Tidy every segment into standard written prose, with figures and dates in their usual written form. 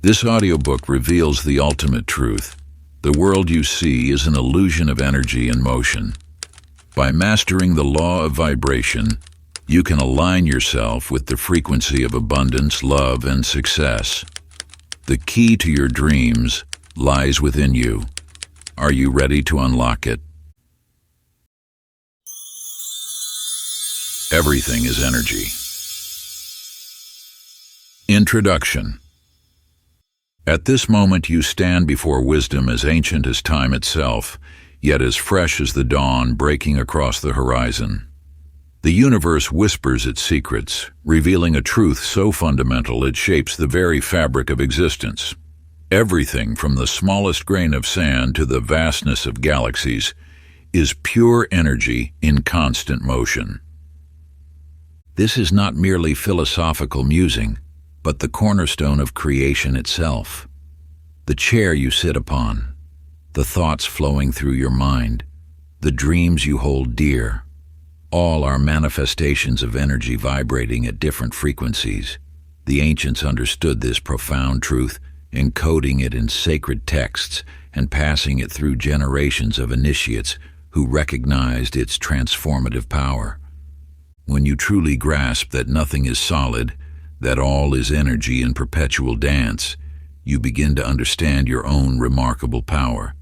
This audiobook reveals the ultimate truth. The world you see is an illusion of energy and motion. By mastering the law of vibration, you can align yourself with the frequency of abundance, love, and success. The key to your dreams lies within you. Are you ready to unlock it? Everything is energy. Introduction. At this moment you stand before wisdom as ancient as time itself, yet as fresh as the dawn breaking across the horizon. The universe whispers its secrets, revealing a truth so fundamental it shapes the very fabric of existence. Everything from the smallest grain of sand to the vastness of galaxies is pure energy in constant motion. This is not merely philosophical musing, but the cornerstone of creation itself. The chair you sit upon, the thoughts flowing through your mind, the dreams you hold dear, all are manifestations of energy vibrating at different frequencies. The ancients understood this profound truth, encoding it in sacred texts and passing it through generations of initiates who recognized its transformative power. When you truly grasp that nothing is solid, that all is energy in perpetual dance, you begin to understand your own remarkable power.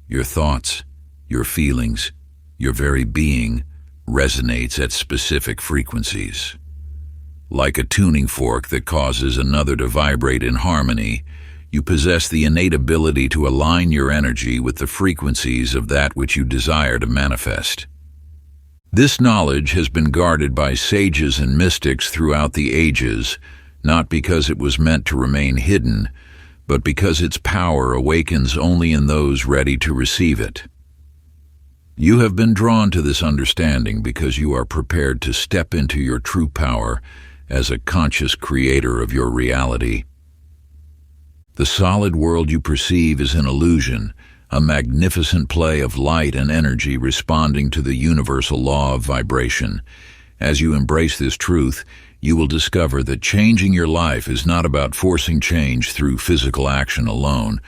Your thoughts, your feelings, your very being resonates at specific frequencies. Like a tuning fork that causes another to vibrate in harmony, you possess the innate ability to align your energy with the frequencies of that which you desire to manifest. This knowledge has been guarded by sages and mystics throughout the ages, not because it was meant to remain hidden, but because its power awakens only in those ready to receive it. You have been drawn to this understanding because you are prepared to step into your true power as a conscious creator of your reality. The solid world you perceive is an illusion, a magnificent play of light and energy responding to the universal law of vibration. As you embrace this truth, you will discover that changing your life is not about forcing change through physical action alone,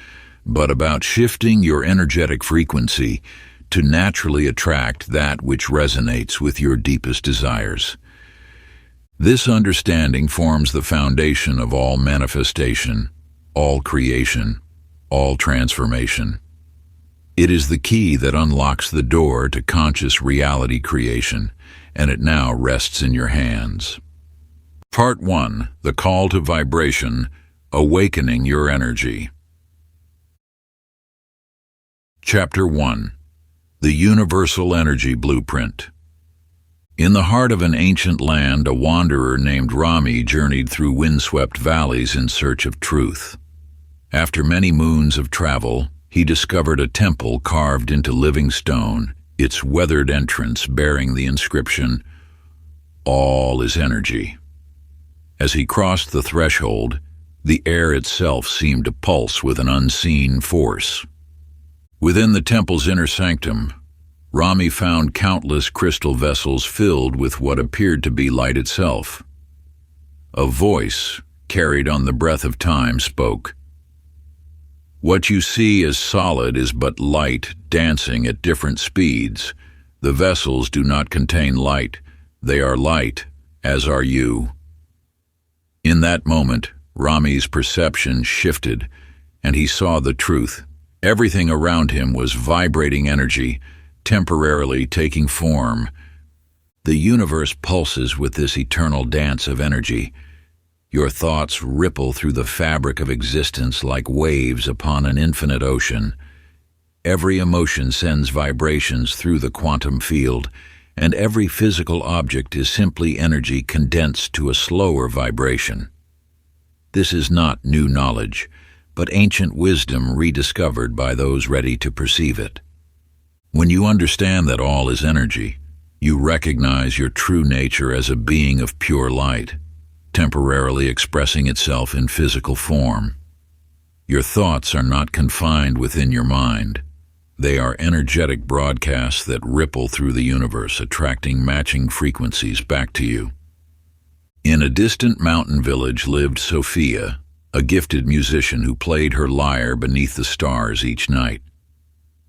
but about shifting your energetic frequency to naturally attract that which resonates with your deepest desires. This understanding forms the foundation of all manifestation, all creation, all transformation. It is the key that unlocks the door to conscious reality creation, and it now rests in your hands. Part 1. The Call to Vibration, Awakening Your Energy. Chapter 1. The Universal Energy Blueprint. In the heart of an ancient land, a wanderer named Rami journeyed through windswept valleys in search of truth. After many moons of travel, he discovered a temple carved into living stone, its weathered entrance bearing the inscription, "All is energy." As he crossed the threshold, the air itself seemed to pulse with an unseen force. Within the temple's inner sanctum, Rami found countless crystal vessels filled with what appeared to be light itself. A voice, carried on the breath of time, spoke, "What you see as solid is but light dancing at different speeds. The vessels do not contain light. They are light, as are you." In that moment, Rami's perception shifted, and he saw the truth. Everything around him was vibrating energy, temporarily taking form. The universe pulses with this eternal dance of energy. Your thoughts ripple through the fabric of existence like waves upon an infinite ocean. Every emotion sends vibrations through the quantum field, and every physical object is simply energy condensed to a slower vibration. This is not new knowledge, but ancient wisdom rediscovered by those ready to perceive it. When you understand that all is energy, you recognize your true nature as a being of pure light, temporarily expressing itself in physical form. Your thoughts are not confined within your mind. They are energetic broadcasts that ripple through the universe, attracting matching frequencies back to you. In a distant mountain village lived Sophia, a gifted musician who played her lyre beneath the stars each night.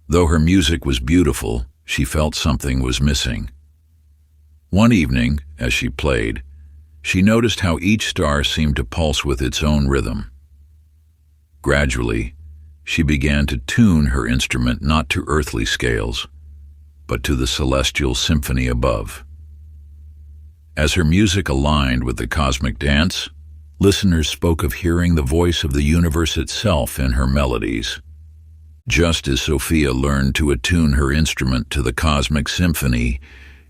Though her music was beautiful, she felt something was missing. One evening, as she played, she noticed how each star seemed to pulse with its own rhythm. Gradually, she began to tune her instrument not to earthly scales, but to the celestial symphony above. As her music aligned with the cosmic dance, listeners spoke of hearing the voice of the universe itself in her melodies. Just as Sophia learned to attune her instrument to the cosmic symphony,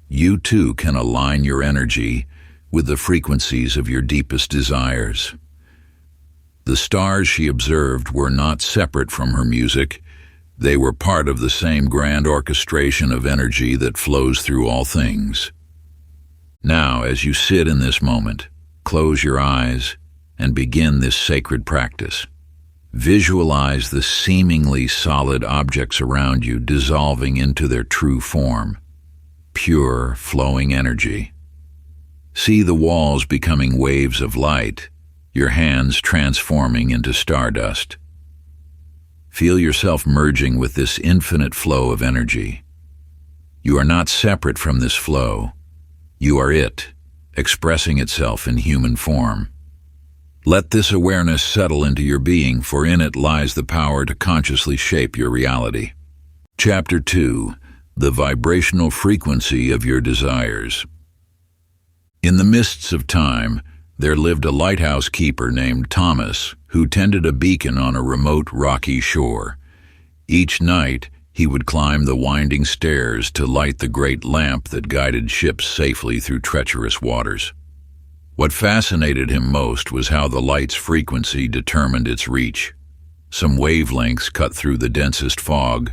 you too can align your energy with the frequencies of your deepest desires. The stars she observed were not separate from her music. They were part of the same grand orchestration of energy that flows through all things. Now, as you sit in this moment, close your eyes and begin this sacred practice. Visualize the seemingly solid objects around you dissolving into their true form, pure, flowing energy. See the walls becoming waves of light, your hands transforming into stardust. Feel yourself merging with this infinite flow of energy. You are not separate from this flow. You are it, expressing itself in human form. Let this awareness settle into your being, for in it lies the power to consciously shape your reality. Chapter 2. The vibrational frequency of your desires. In the mists of time, there lived a lighthouse keeper named Thomas, who tended a beacon on a remote rocky shore. Each night, he would climb the winding stairs to light the great lamp that guided ships safely through treacherous waters. What fascinated him most was how the light's frequency determined its reach. Some wavelengths cut through the densest fog,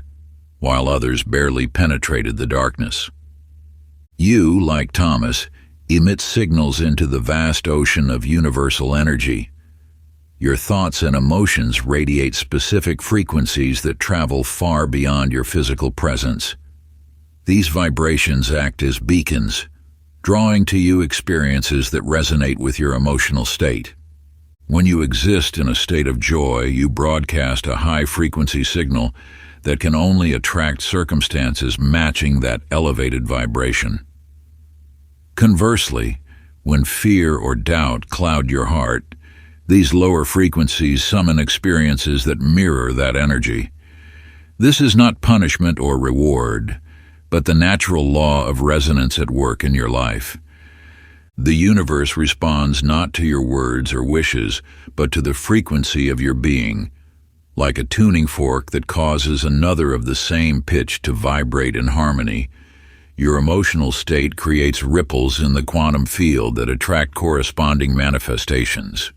while others barely penetrated the darkness. You, like Thomas, emit signals into the vast ocean of universal energy. Your thoughts and emotions radiate specific frequencies that travel far beyond your physical presence. These vibrations act as beacons, drawing to you experiences that resonate with your emotional state. When you exist in a state of joy, you broadcast a high-frequency signal that can only attract circumstances matching that elevated vibration. Conversely, when fear or doubt cloud your heart, these lower frequencies summon experiences that mirror that energy. This is not punishment or reward, but the natural law of resonance at work in your life. The universe responds not to your words or wishes, but to the frequency of your being, like a tuning fork that causes another of the same pitch to vibrate in harmony. Your emotional state creates ripples in the quantum field that attract corresponding manifestations.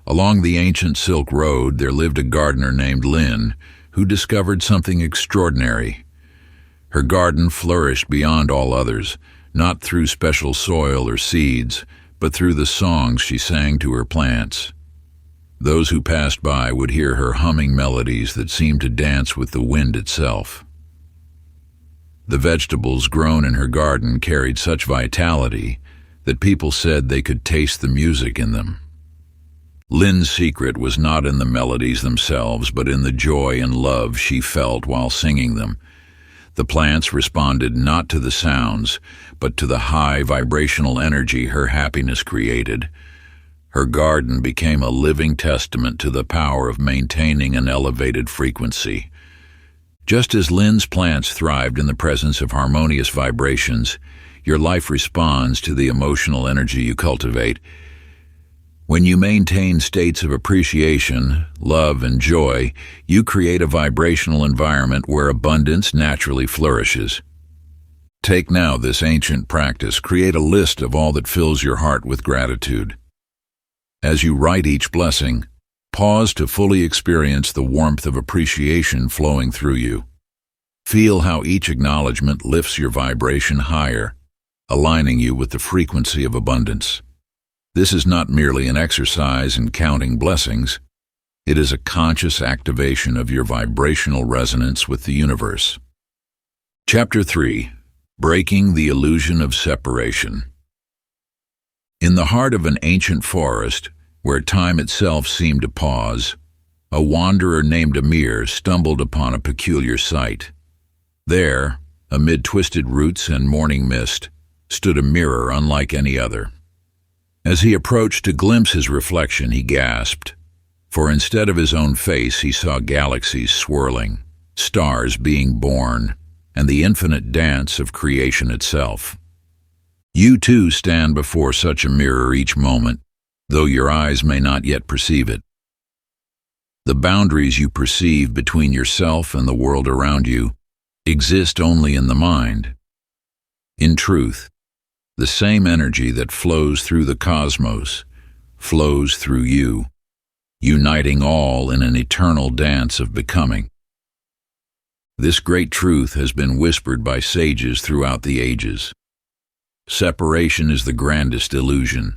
Along the ancient Silk Road, there lived a gardener named Lin, who discovered something extraordinary. Her garden flourished beyond all others, not through special soil or seeds, but through the songs she sang to her plants. Those who passed by would hear her humming melodies that seemed to dance with the wind itself. The vegetables grown in her garden carried such vitality that people said they could taste the music in them. Lin's secret was not in the melodies themselves, but in the joy and love she felt while singing them. The plants responded not to the sounds, but to the high vibrational energy her happiness created. Her garden became a living testament to the power of maintaining an elevated frequency. Just as Lin's plants thrived in the presence of harmonious vibrations, your life responds to the emotional energy you cultivate. When you maintain states of appreciation, love, and joy, you create a vibrational environment where abundance naturally flourishes. Take now this ancient practice. Create a list of all that fills your heart with gratitude. As you write each blessing, pause to fully experience the warmth of appreciation flowing through you. Feel how each acknowledgement lifts your vibration higher, aligning you with the frequency of abundance. This is not merely an exercise in counting blessings. It is a conscious activation of your vibrational resonance with the universe. Chapter 3. Breaking the Illusion of Separation. In the heart of an ancient forest, where time itself seemed to pause, a wanderer named Amir stumbled upon a peculiar sight. There, amid twisted roots and morning mist, stood a mirror unlike any other. As he approached to glimpse his reflection, he gasped, for instead of his own face he saw galaxies swirling, stars being born, and the infinite dance of creation itself. You too stand before such a mirror each moment, though your eyes may not yet perceive it. The boundaries you perceive between yourself and the world around you exist only in the mind. In truth, the same energy that flows through the cosmos flows through you, uniting all in an eternal dance of becoming. This great truth has been whispered by sages throughout the ages. Separation is the grandest illusion.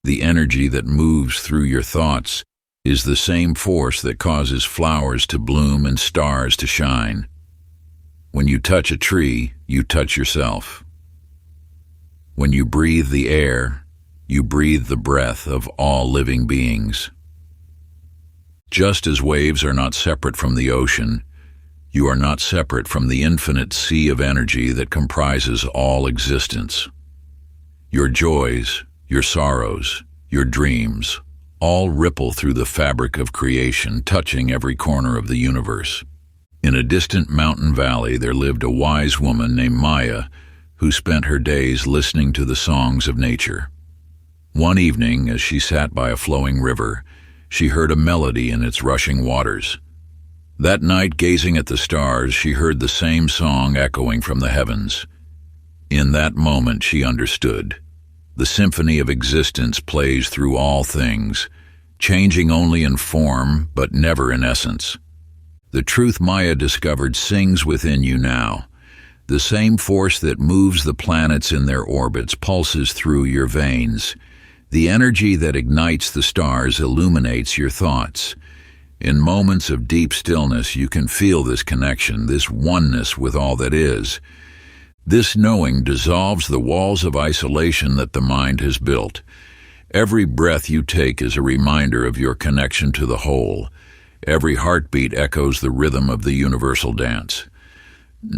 The energy that moves through your thoughts is the same force that causes flowers to bloom and stars to shine. When you touch a tree, you touch yourself. When you breathe the air, you breathe the breath of all living beings. Just as waves are not separate from the ocean, you are not separate from the infinite sea of energy that comprises all existence. Your joys, your sorrows, your dreams, all ripple through the fabric of creation, touching every corner of the universe. In a distant mountain valley there lived a wise woman named Maya, who spent her days listening to the songs of nature. One evening, as she sat by a flowing river, she heard a melody in its rushing waters. That night, gazing at the stars, she heard the same song echoing from the heavens. In that moment she understood. The symphony of existence plays through all things, changing only in form but never in essence. The truth Maya discovered sings within you now. The same force that moves the planets in their orbits pulses through your veins. The energy that ignites the stars illuminates your thoughts. In moments of deep stillness, you can feel this connection, this oneness with all that is. This knowing dissolves the walls of isolation that the mind has built. Every breath you take is a reminder of your connection to the whole. Every heartbeat echoes the rhythm of the universal dance.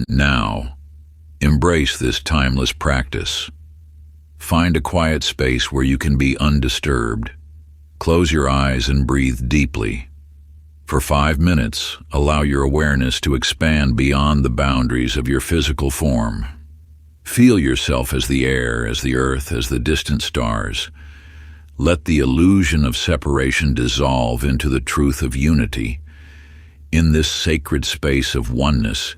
Now, embrace this timeless practice. Find a quiet space where you can be undisturbed. Close your eyes and breathe deeply. For 5 minutes, allow your awareness to expand beyond the boundaries of your physical form. Feel yourself as the air, as the earth, as the distant stars. Let the illusion of separation dissolve into the truth of unity. In this sacred space of oneness,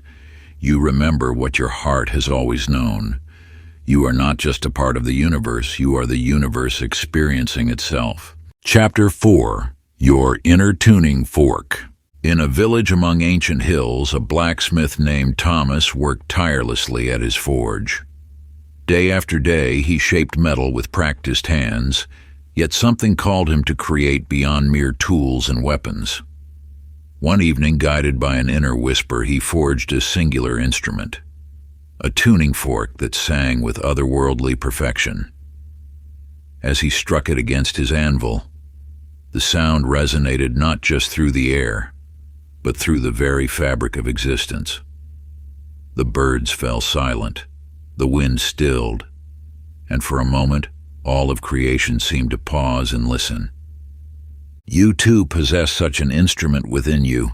you remember what your heart has always known. You are not just a part of the universe, you are the universe experiencing itself. Chapter 4. Your Inner Tuning Fork. In a village among ancient hills, a blacksmith named Thomas worked tirelessly at his forge. Day after day, he shaped metal with practiced hands, yet something called him to create beyond mere tools and weapons. One evening, guided by an inner whisper, he forged a singular instrument, a tuning fork that sang with otherworldly perfection. As he struck it against his anvil, the sound resonated not just through the air, but through the very fabric of existence. The birds fell silent, the wind stilled, and for a moment, all of creation seemed to pause and listen. You too possess such an instrument within you.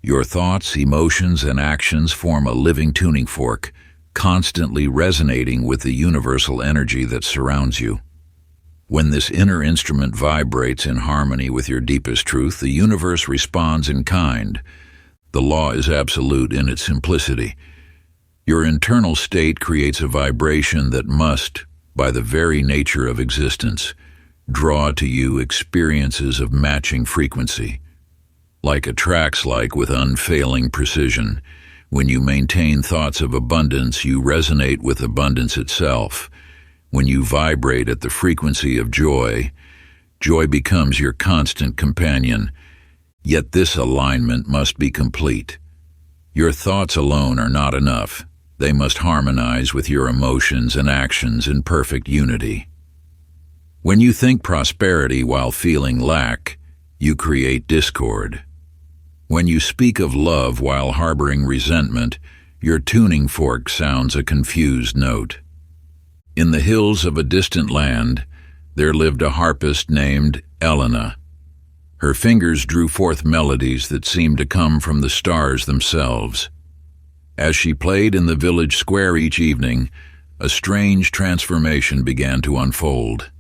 Your thoughts, emotions, and actions form a living tuning fork, constantly resonating with the universal energy that surrounds you. When this inner instrument vibrates in harmony with your deepest truth, the universe responds in kind. The law is absolute in its simplicity. Your internal state creates a vibration that must, by the very nature of existence, draw to you experiences of matching frequency. Like attracts like with unfailing precision. When you maintain thoughts of abundance, you resonate with abundance itself. When you vibrate at the frequency of joy, joy becomes your constant companion. Yet this alignment must be complete. Your thoughts alone are not enough. They must harmonize with your emotions and actions in perfect unity. When you think prosperity while feeling lack, you create discord. When you speak of love while harboring resentment, your tuning fork sounds a confused note. In the hills of a distant land, there lived a harpist named Elena. Her fingers drew forth melodies that seemed to come from the stars themselves. As she played in the village square each evening, a strange transformation began to unfold.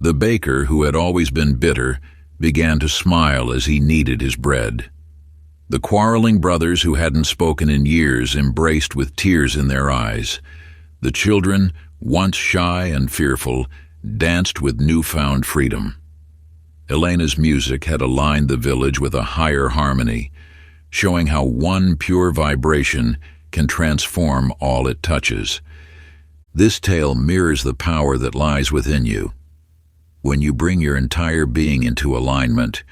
The baker, who had always been bitter, began to smile as he kneaded his bread. The quarreling brothers who hadn't spoken in years embraced with tears in their eyes. The children, once shy and fearful, danced with newfound freedom. Elena's music had aligned the village with a higher harmony, showing how one pure vibration can transform all it touches. This tale mirrors the power that lies within you. When you bring your entire being into alignment,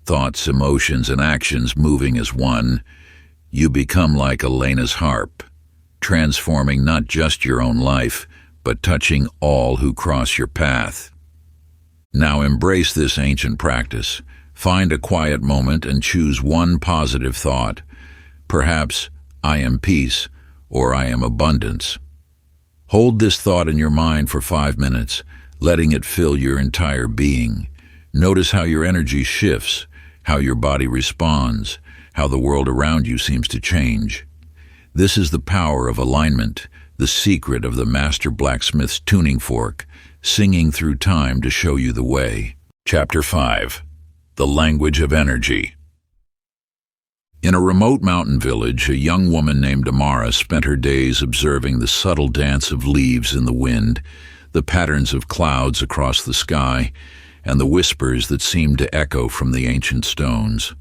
thoughts, emotions, and actions moving as one, you become like Elena's harp, transforming not just your own life, but touching all who cross your path. Now embrace this ancient practice. Find a quiet moment and choose one positive thought. Perhaps, I am peace, or I am abundance. Hold this thought in your mind for 5 minutes, letting it fill your entire being. Notice how your energy shifts, how your body responds, how the world around you seems to change. This is the power of alignment, the secret of the master blacksmith's tuning fork, singing through time to show you the way. Chapter 5. The Language of Energy. In a remote mountain village, a young woman named Amara spent her days observing the subtle dance of leaves in the wind, the patterns of clouds across the sky, and the whispers that seemed to echo from the ancient stones.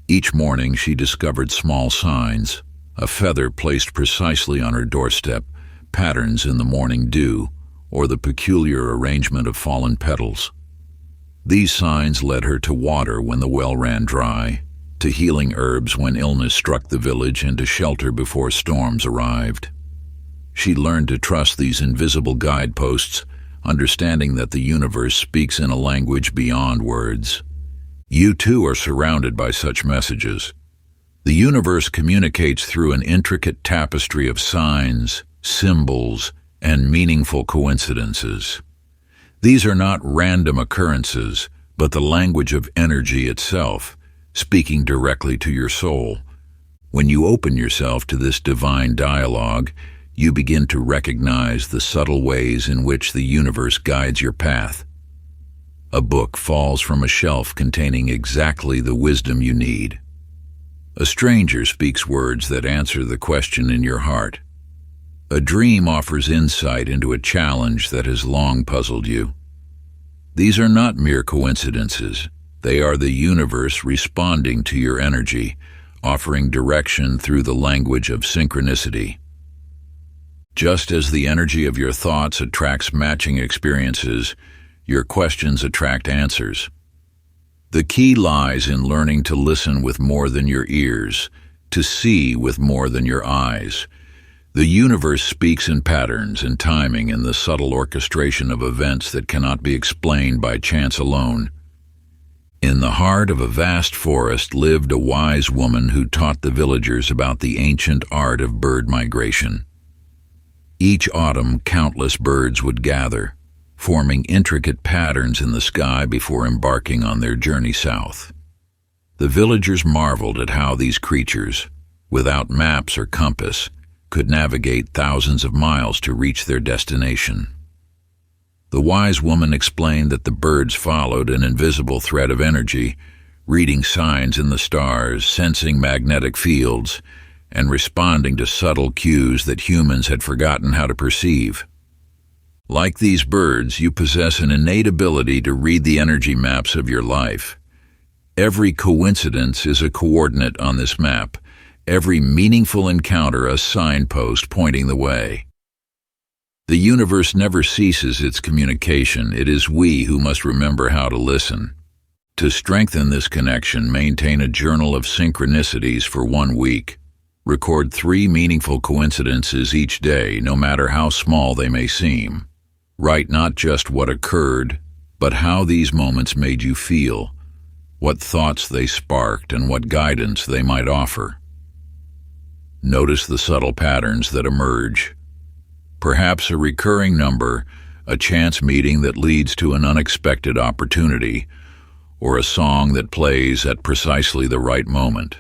Each morning she discovered small signs, a feather placed precisely on her doorstep, patterns in the morning dew, or the peculiar arrangement of fallen petals. These signs led her to water when the well ran dry, to healing herbs when illness struck the village, and to shelter before storms arrived. She learned to trust these invisible guideposts, understanding that the universe speaks in a language beyond words. You too are surrounded by such messages. The universe communicates through an intricate tapestry of signs, symbols, and meaningful coincidences. These are not random occurrences, but the language of energy itself, speaking directly to your soul. When you open yourself to this divine dialogue, you begin to recognize the subtle ways in which the universe guides your path. A book falls from a shelf containing exactly the wisdom you need. A stranger speaks words that answer the question in your heart. A dream offers insight into a challenge that has long puzzled you. These are not mere coincidences. They are the universe responding to your energy, offering direction through the language of synchronicity. Just as the energy of your thoughts attracts matching experiences, your questions attract answers. The key lies in learning to listen with more than your ears, to see with more than your eyes. The universe speaks in patterns and timing and the subtle orchestration of events that cannot be explained by chance alone. In the heart of a vast forest lived a wise woman who taught the villagers about the ancient art of bird migration. Each autumn, countless birds would gather, forming intricate patterns in the sky before embarking on their journey south. The villagers marveled at how these creatures, without maps or compass, could navigate thousands of miles to reach their destination. The wise woman explained that the birds followed an invisible thread of energy, reading signs in the stars, sensing magnetic fields, and responding to subtle cues that humans had forgotten how to perceive. Like these birds, you possess an innate ability to read the energy maps of your life. Every coincidence is a coordinate on this map, every meaningful encounter a signpost pointing the way. The universe never ceases its communication. It is we who must remember how to listen. To strengthen this connection, maintain a journal of synchronicities for 1 week. Record 3 meaningful coincidences each day, no matter how small they may seem. Write not just what occurred, but how these moments made you feel, what thoughts they sparked, and what guidance they might offer. Notice the subtle patterns that emerge. Perhaps a recurring number, a chance meeting that leads to an unexpected opportunity, or a song that plays at precisely the right moment.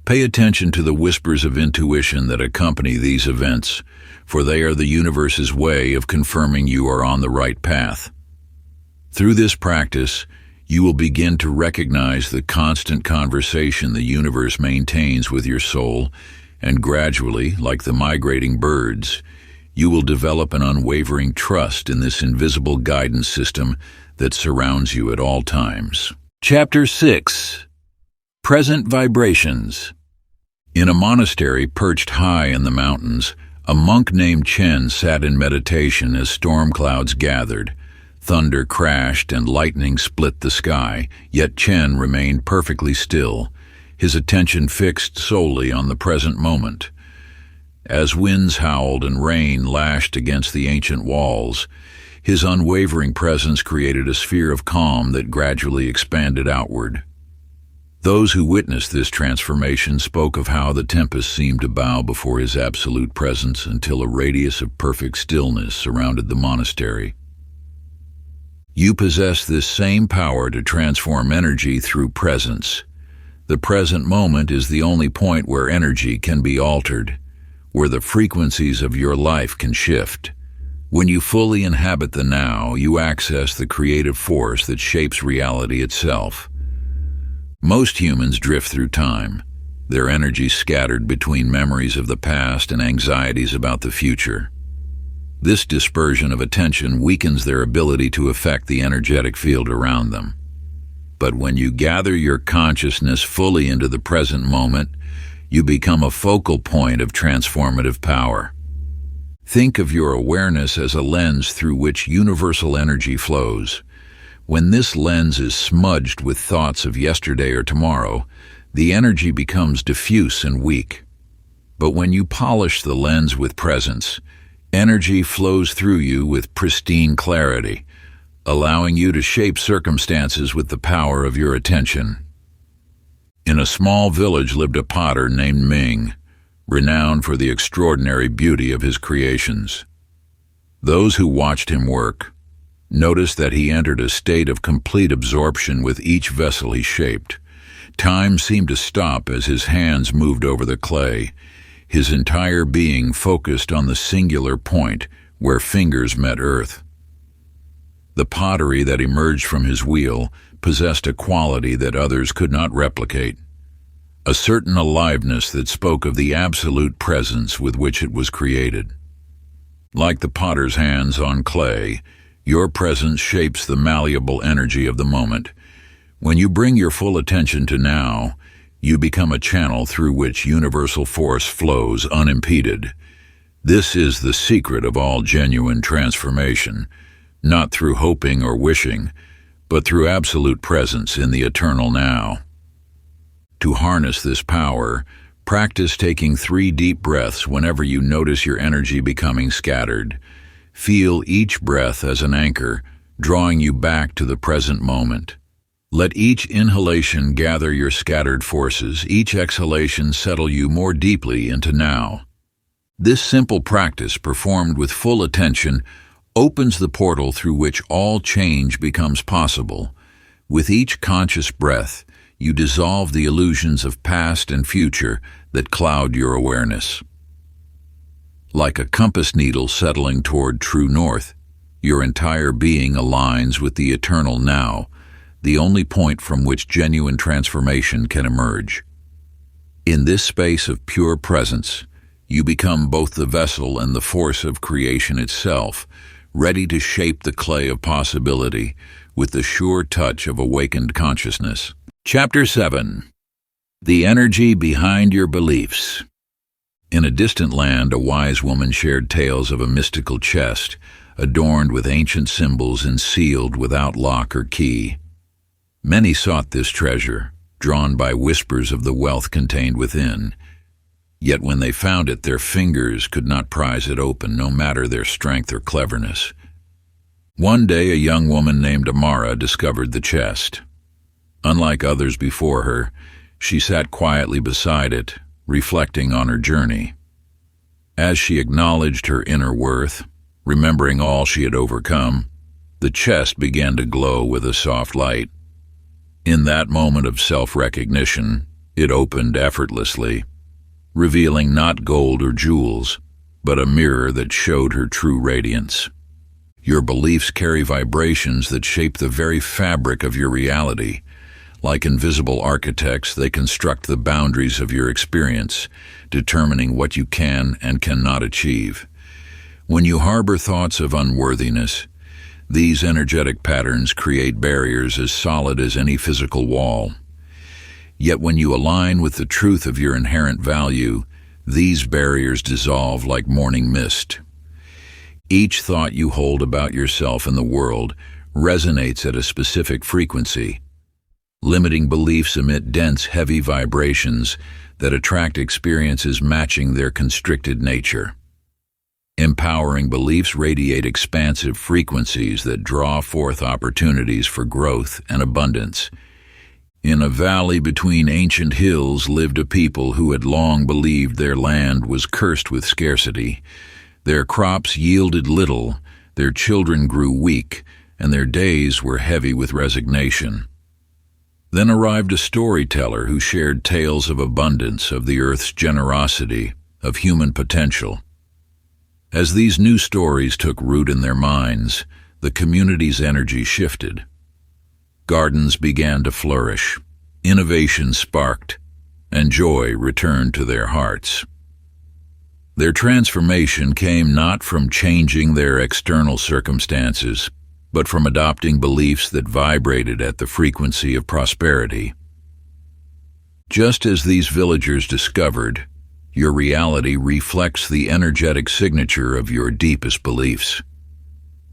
Pay attention to the whispers of intuition that accompany these events, for they are the universe's way of confirming you are on the right path. Through this practice, you will begin to recognize the constant conversation the universe maintains with your soul, and gradually, like the migrating birds, you will develop an unwavering trust in this invisible guidance system that surrounds you at all times. Chapter 6. Present Vibrations. In a monastery perched high in the mountains, a monk named Chen sat in meditation as storm clouds gathered. Thunder crashed and lightning split the sky, yet Chen remained perfectly still, his attention fixed solely on the present moment. As winds howled and rain lashed against the ancient walls, his unwavering presence created a sphere of calm that gradually expanded outward. Those who witnessed this transformation spoke of how the tempest seemed to bow before his absolute presence until a radius of perfect stillness surrounded the monastery. You possess this same power to transform energy through presence. The present moment is the only point where energy can be altered, where the frequencies of your life can shift. When you fully inhabit the now, you access the creative force that shapes reality itself. Most humans drift through time, their energy scattered between memories of the past and anxieties about the future. This dispersion of attention weakens their ability to affect the energetic field around them. But when you gather your consciousness fully into the present moment, you become a focal point of transformative power. Think of your awareness as a lens through which universal energy flows. When this lens is smudged with thoughts of yesterday or tomorrow, the energy becomes diffuse and weak. But when you polish the lens with presence, energy flows through you with pristine clarity, allowing you to shape circumstances with the power of your attention. In a small village lived a potter named Ming, renowned for the extraordinary beauty of his creations. Those who watched him work noticed that he entered a state of complete absorption with each vessel he shaped. Time seemed to stop as his hands moved over the clay, his entire being focused on the singular point where fingers met earth. The pottery that emerged from his wheel possessed a quality that others could not replicate, a certain aliveness that spoke of the absolute presence with which it was created. Like the potter's hands on clay, your presence shapes the malleable energy of the moment. When you bring your full attention to now, you become a channel through which universal force flows unimpeded. This is the secret of all genuine transformation, not through hoping or wishing, but through absolute presence in the eternal now. To harness this power, practice taking 3 deep breaths whenever you notice your energy becoming scattered. Feel each breath as an anchor, drawing you back to the present moment. Let each inhalation gather your scattered forces, each exhalation settle you more deeply into now. This simple practice, performed with full attention, opens the portal through which all change becomes possible. With each conscious breath, you dissolve the illusions of past and future that cloud your awareness. Like a compass needle settling toward true north, your entire being aligns with the eternal now, the only point from which genuine transformation can emerge. In this space of pure presence, you become both the vessel and the force of creation itself, ready to shape the clay of possibility with the sure touch of awakened consciousness. Chapter 7. The Energy Behind Your Beliefs. In a distant land, a wise woman shared tales of a mystical chest, adorned with ancient symbols and sealed without lock or key. Many sought this treasure, drawn by whispers of the wealth contained within. Yet when they found it, their fingers could not prise it open, no matter their strength or cleverness. One day, a young woman named Amara discovered the chest. Unlike others before her, she sat quietly beside it, reflecting on her journey. As she acknowledged her inner worth, remembering all she had overcome, the chest began to glow with a soft light. In that moment of self-recognition, it opened effortlessly, revealing not gold or jewels, but a mirror that showed her true radiance. Your beliefs carry vibrations that shape the very fabric of your reality. Like invisible architects, they construct the boundaries of your experience, determining what you can and cannot achieve. When you harbor thoughts of unworthiness, these energetic patterns create barriers as solid as any physical wall. Yet when you align with the truth of your inherent value, these barriers dissolve like morning mist. Each thought you hold about yourself and the world resonates at a specific frequency. Limiting beliefs emit dense, heavy vibrations that attract experiences matching their constricted nature. Empowering beliefs radiate expansive frequencies that draw forth opportunities for growth and abundance. In a valley between ancient hills lived a people who had long believed their land was cursed with scarcity. Their crops yielded little, their children grew weak, and their days were heavy with resignation. Then arrived a storyteller who shared tales of abundance, of the earth's generosity, of human potential. As these new stories took root in their minds, the community's energy shifted. Gardens began to flourish, innovation sparked, and joy returned to their hearts. Their transformation came not from changing their external circumstances, but from adopting beliefs that vibrated at the frequency of prosperity. Just as these villagers discovered, your reality reflects the energetic signature of your deepest beliefs.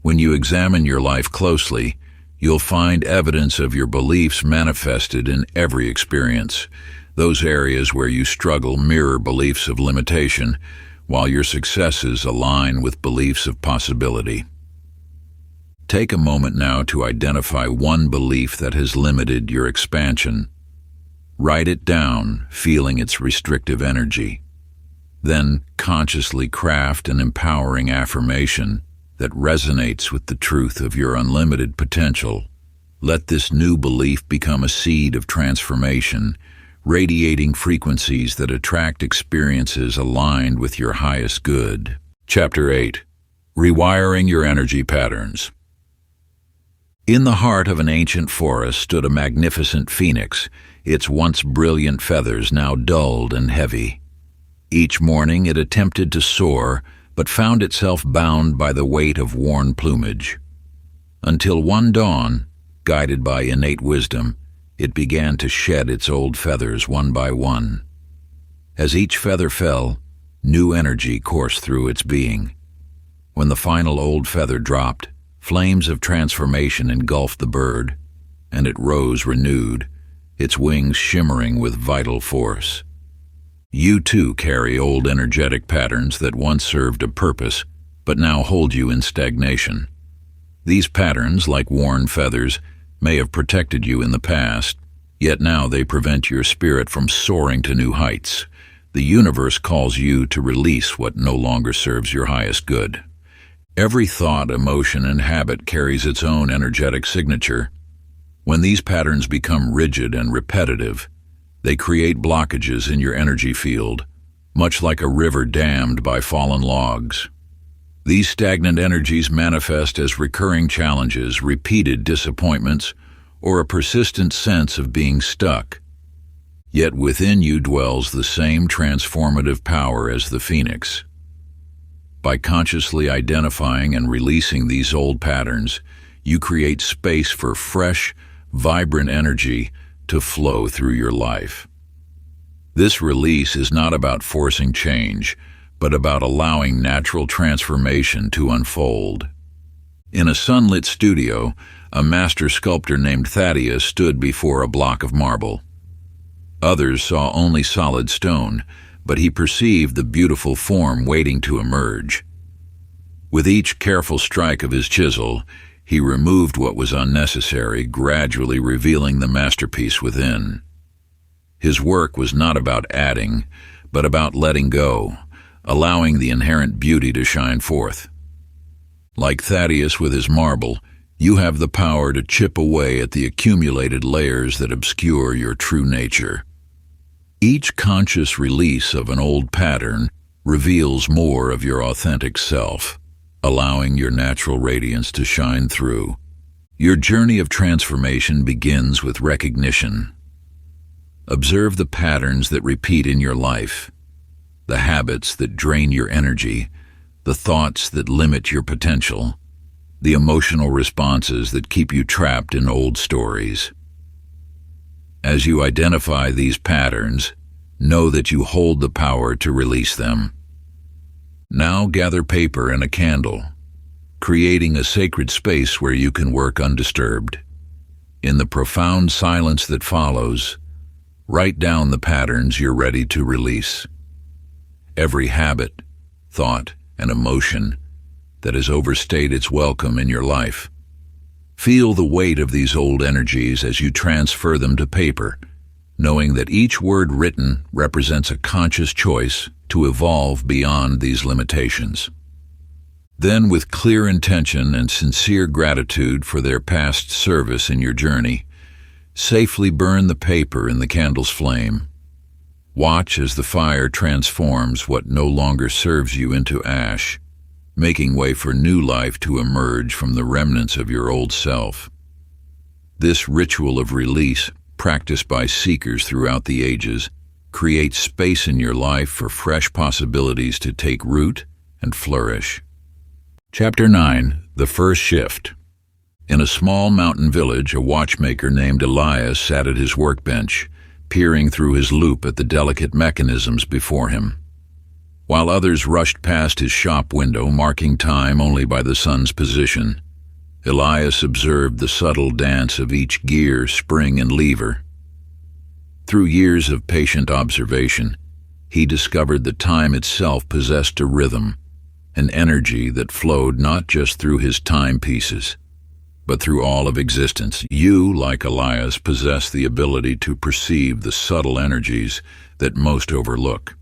When you examine your life closely, you'll find evidence of your beliefs manifested in every experience. Those areas where you struggle mirror beliefs of limitation, while your successes align with beliefs of possibility. Take a moment now to identify one belief that has limited your expansion. Write it down, feeling its restrictive energy. Then consciously craft an empowering affirmation that resonates with the truth of your unlimited potential. Let this new belief become a seed of transformation, radiating frequencies that attract experiences aligned with your highest good. Chapter 8. Rewiring Your Energy Patterns. In the heart of an ancient forest stood a magnificent phoenix, its once brilliant feathers now dulled and heavy. Each morning it attempted to soar, but found itself bound by the weight of worn plumage. Until one dawn, guided by innate wisdom, it began to shed its old feathers one by one. As each feather fell, new energy coursed through its being. When the final old feather dropped, flames of transformation engulfed the bird, and it rose renewed, its wings shimmering with vital force. You too carry old energetic patterns that once served a purpose, but now hold you in stagnation. These patterns, like worn feathers, may have protected you in the past, yet now they prevent your spirit from soaring to new heights. The universe calls you to release what no longer serves your highest good. Every thought, emotion, and habit carries its own energetic signature. When these patterns become rigid and repetitive, they create blockages in your energy field, much like a river dammed by fallen logs. These stagnant energies manifest as recurring challenges, repeated disappointments, or a persistent sense of being stuck. Yet within you dwells the same transformative power as the phoenix. By consciously identifying and releasing these old patterns, you create space for fresh, vibrant energy to flow through your life. This release is not about forcing change, but about allowing natural transformation to unfold. In a sunlit studio, a master sculptor named Thaddeus stood before a block of marble. Others saw only solid stone, but he perceived the beautiful form waiting to emerge. With each careful strike of his chisel, He removed what was unnecessary, gradually revealing the masterpiece within. His work was not about adding, but about letting go, allowing the inherent beauty to shine forth. Like Thaddeus with his marble, you have the power to chip away at the accumulated layers that obscure your true nature. Each conscious release of an old pattern reveals more of your authentic self, allowing your natural radiance to shine through. Your journey of transformation begins with recognition. Observe the patterns that repeat in your life, the habits that drain your energy, the thoughts that limit your potential, the emotional responses that keep you trapped in old stories. As you identify these patterns, know that you hold the power to release them. Now gather paper and a candle, creating a sacred space where you can work undisturbed. In the profound silence that follows, write down the patterns you're ready to release. Every habit, thought, and emotion that has overstayed its welcome in your life. Feel the weight of these old energies as you transfer them to paper, knowing that each word written represents a conscious choice to evolve beyond these limitations. Then, with clear intention and sincere gratitude for their past service in your journey, safely burn the paper in the candle's flame. Watch as the fire transforms what no longer serves you into ash, making way for new life to emerge from the remnants of your old self. This ritual of release, practiced by seekers throughout the ages, creates space in your life for fresh possibilities to take root and flourish. Chapter 9. The First Shift. In a small mountain village, a watchmaker named Elias sat at his workbench, peering through his loupe at the delicate mechanisms before him. While others rushed past his shop window, marking time only by the sun's position, Elias observed the subtle dance of each gear, spring, and lever. Through years of patient observation, he discovered that time itself possessed a rhythm, an energy that flowed not just through his timepieces, but through all of existence. You, like Elias, possess the ability to perceive the subtle energies that most overlook.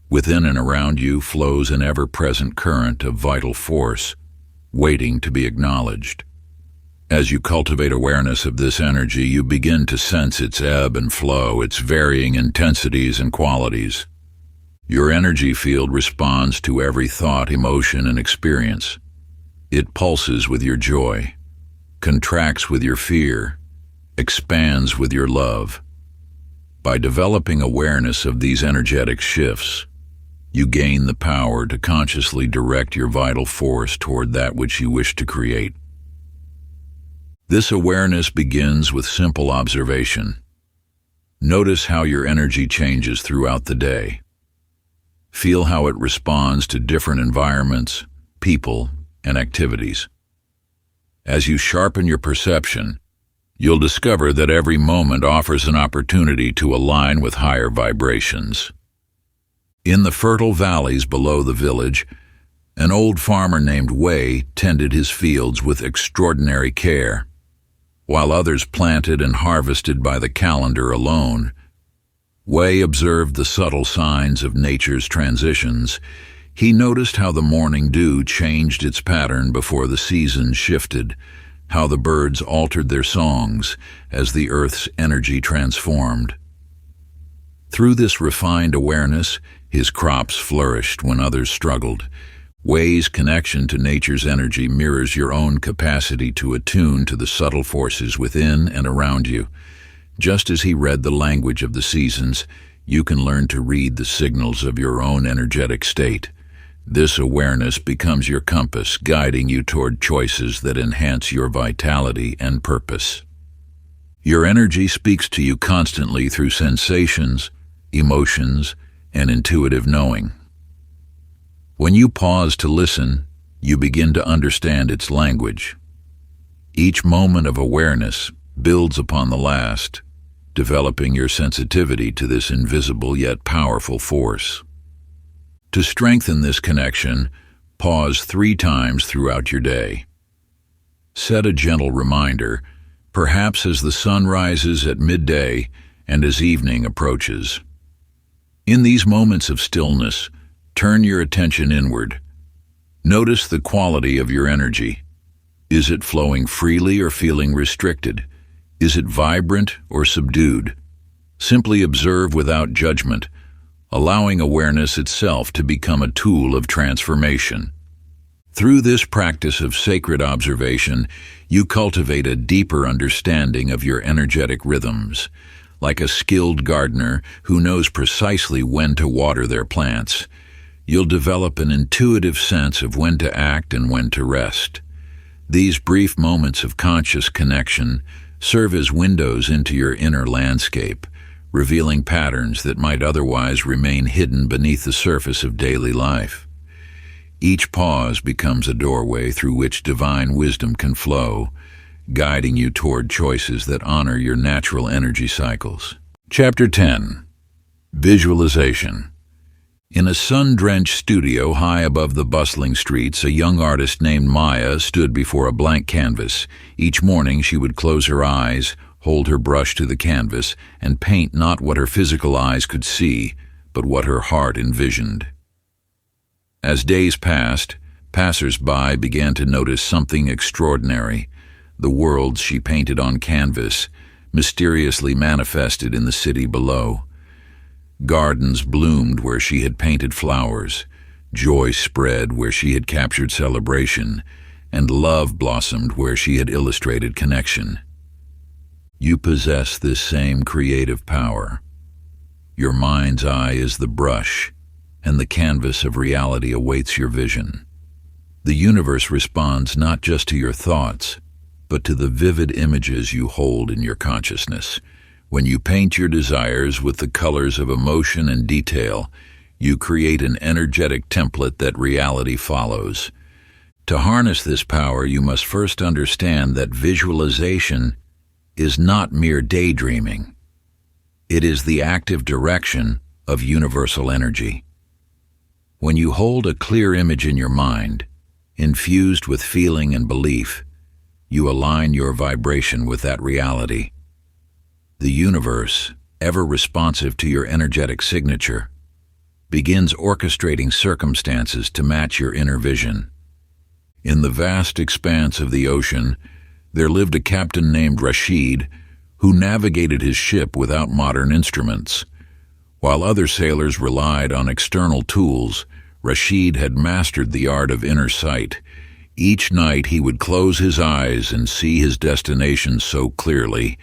Within and around you flows an ever-present current of vital force, waiting to be acknowledged. As you cultivate awareness of this energy, you begin to sense its ebb and flow, its varying intensities and qualities. Your energy field responds to every thought, emotion, and experience. It pulses with your joy, contracts with your fear, expands with your love. By developing awareness of these energetic shifts, you gain the power to consciously direct your vital force toward that which you wish to create. This awareness begins with simple observation. Notice how your energy changes throughout the day. Feel how it responds to different environments, people, and activities. As you sharpen your perception, you'll discover that every moment offers an opportunity to align with higher vibrations. In the fertile valleys below the village, an old farmer named Wei tended his fields with extraordinary care. While others planted and harvested by the calendar alone, Wei observed the subtle signs of nature's transitions. He noticed how the morning dew changed its pattern before the seasons shifted, how the birds altered their songs as the earth's energy transformed. Through this refined awareness, his crops flourished when others struggled. Wei's connection to nature's energy mirrors your own capacity to attune to the subtle forces within and around you. Just as he read the language of the seasons, you can learn to read the signals of your own energetic state. This awareness becomes your compass, guiding you toward choices that enhance your vitality and purpose. Your energy speaks to you constantly through sensations, emotions, and intuitive knowing. When you pause to listen, you begin to understand its language. Each moment of awareness builds upon the last, developing your sensitivity to this invisible yet powerful force. To strengthen this connection, pause 3 times throughout your day. Set a gentle reminder, perhaps as the sun rises at midday and as evening approaches. In these moments of stillness, turn your attention inward. Notice the quality of your energy. Is it flowing freely or feeling restricted? Is it vibrant or subdued? Simply observe without judgment, allowing awareness itself to become a tool of transformation. Through this practice of sacred observation, you cultivate a deeper understanding of your energetic rhythms. Like a skilled gardener who knows precisely when to water their plants, you'll develop an intuitive sense of when to act and when to rest. These brief moments of conscious connection serve as windows into your inner landscape, revealing patterns that might otherwise remain hidden beneath the surface of daily life. Each pause becomes a doorway through which divine wisdom can flow, guiding you toward choices that honor your natural energy cycles. Chapter 10. Visualization. In a sun-drenched studio high above the bustling streets, a young artist named Maya stood before a blank canvas. Each morning she would close her eyes, hold her brush to the canvas, and paint not what her physical eyes could see, but what her heart envisioned. As days passed, passers-by began to notice something extraordinary. The worlds she painted on canvas mysteriously manifested in the city below. Gardens bloomed where she had painted flowers, joy spread where she had captured celebration, and love blossomed where she had illustrated connection. You possess this same creative power. Your mind's eye is the brush, and the canvas of reality awaits your vision. The universe responds not just to your thoughts, but to the vivid images you hold in your consciousness. When you paint your desires with the colors of emotion and detail, you create an energetic template that reality follows. To harness this power, you must first understand that visualization is not mere daydreaming. It is the active direction of universal energy. When you hold a clear image in your mind, infused with feeling and belief, you align your vibration with that reality. The universe, ever responsive to your energetic signature, begins orchestrating circumstances to match your inner vision. In the vast expanse of the ocean, there lived a captain named Rashid who navigated his ship without modern instruments. While other sailors relied on external tools, Rashid had mastered the art of inner sight. Each night he would close his eyes and see his destination so clearly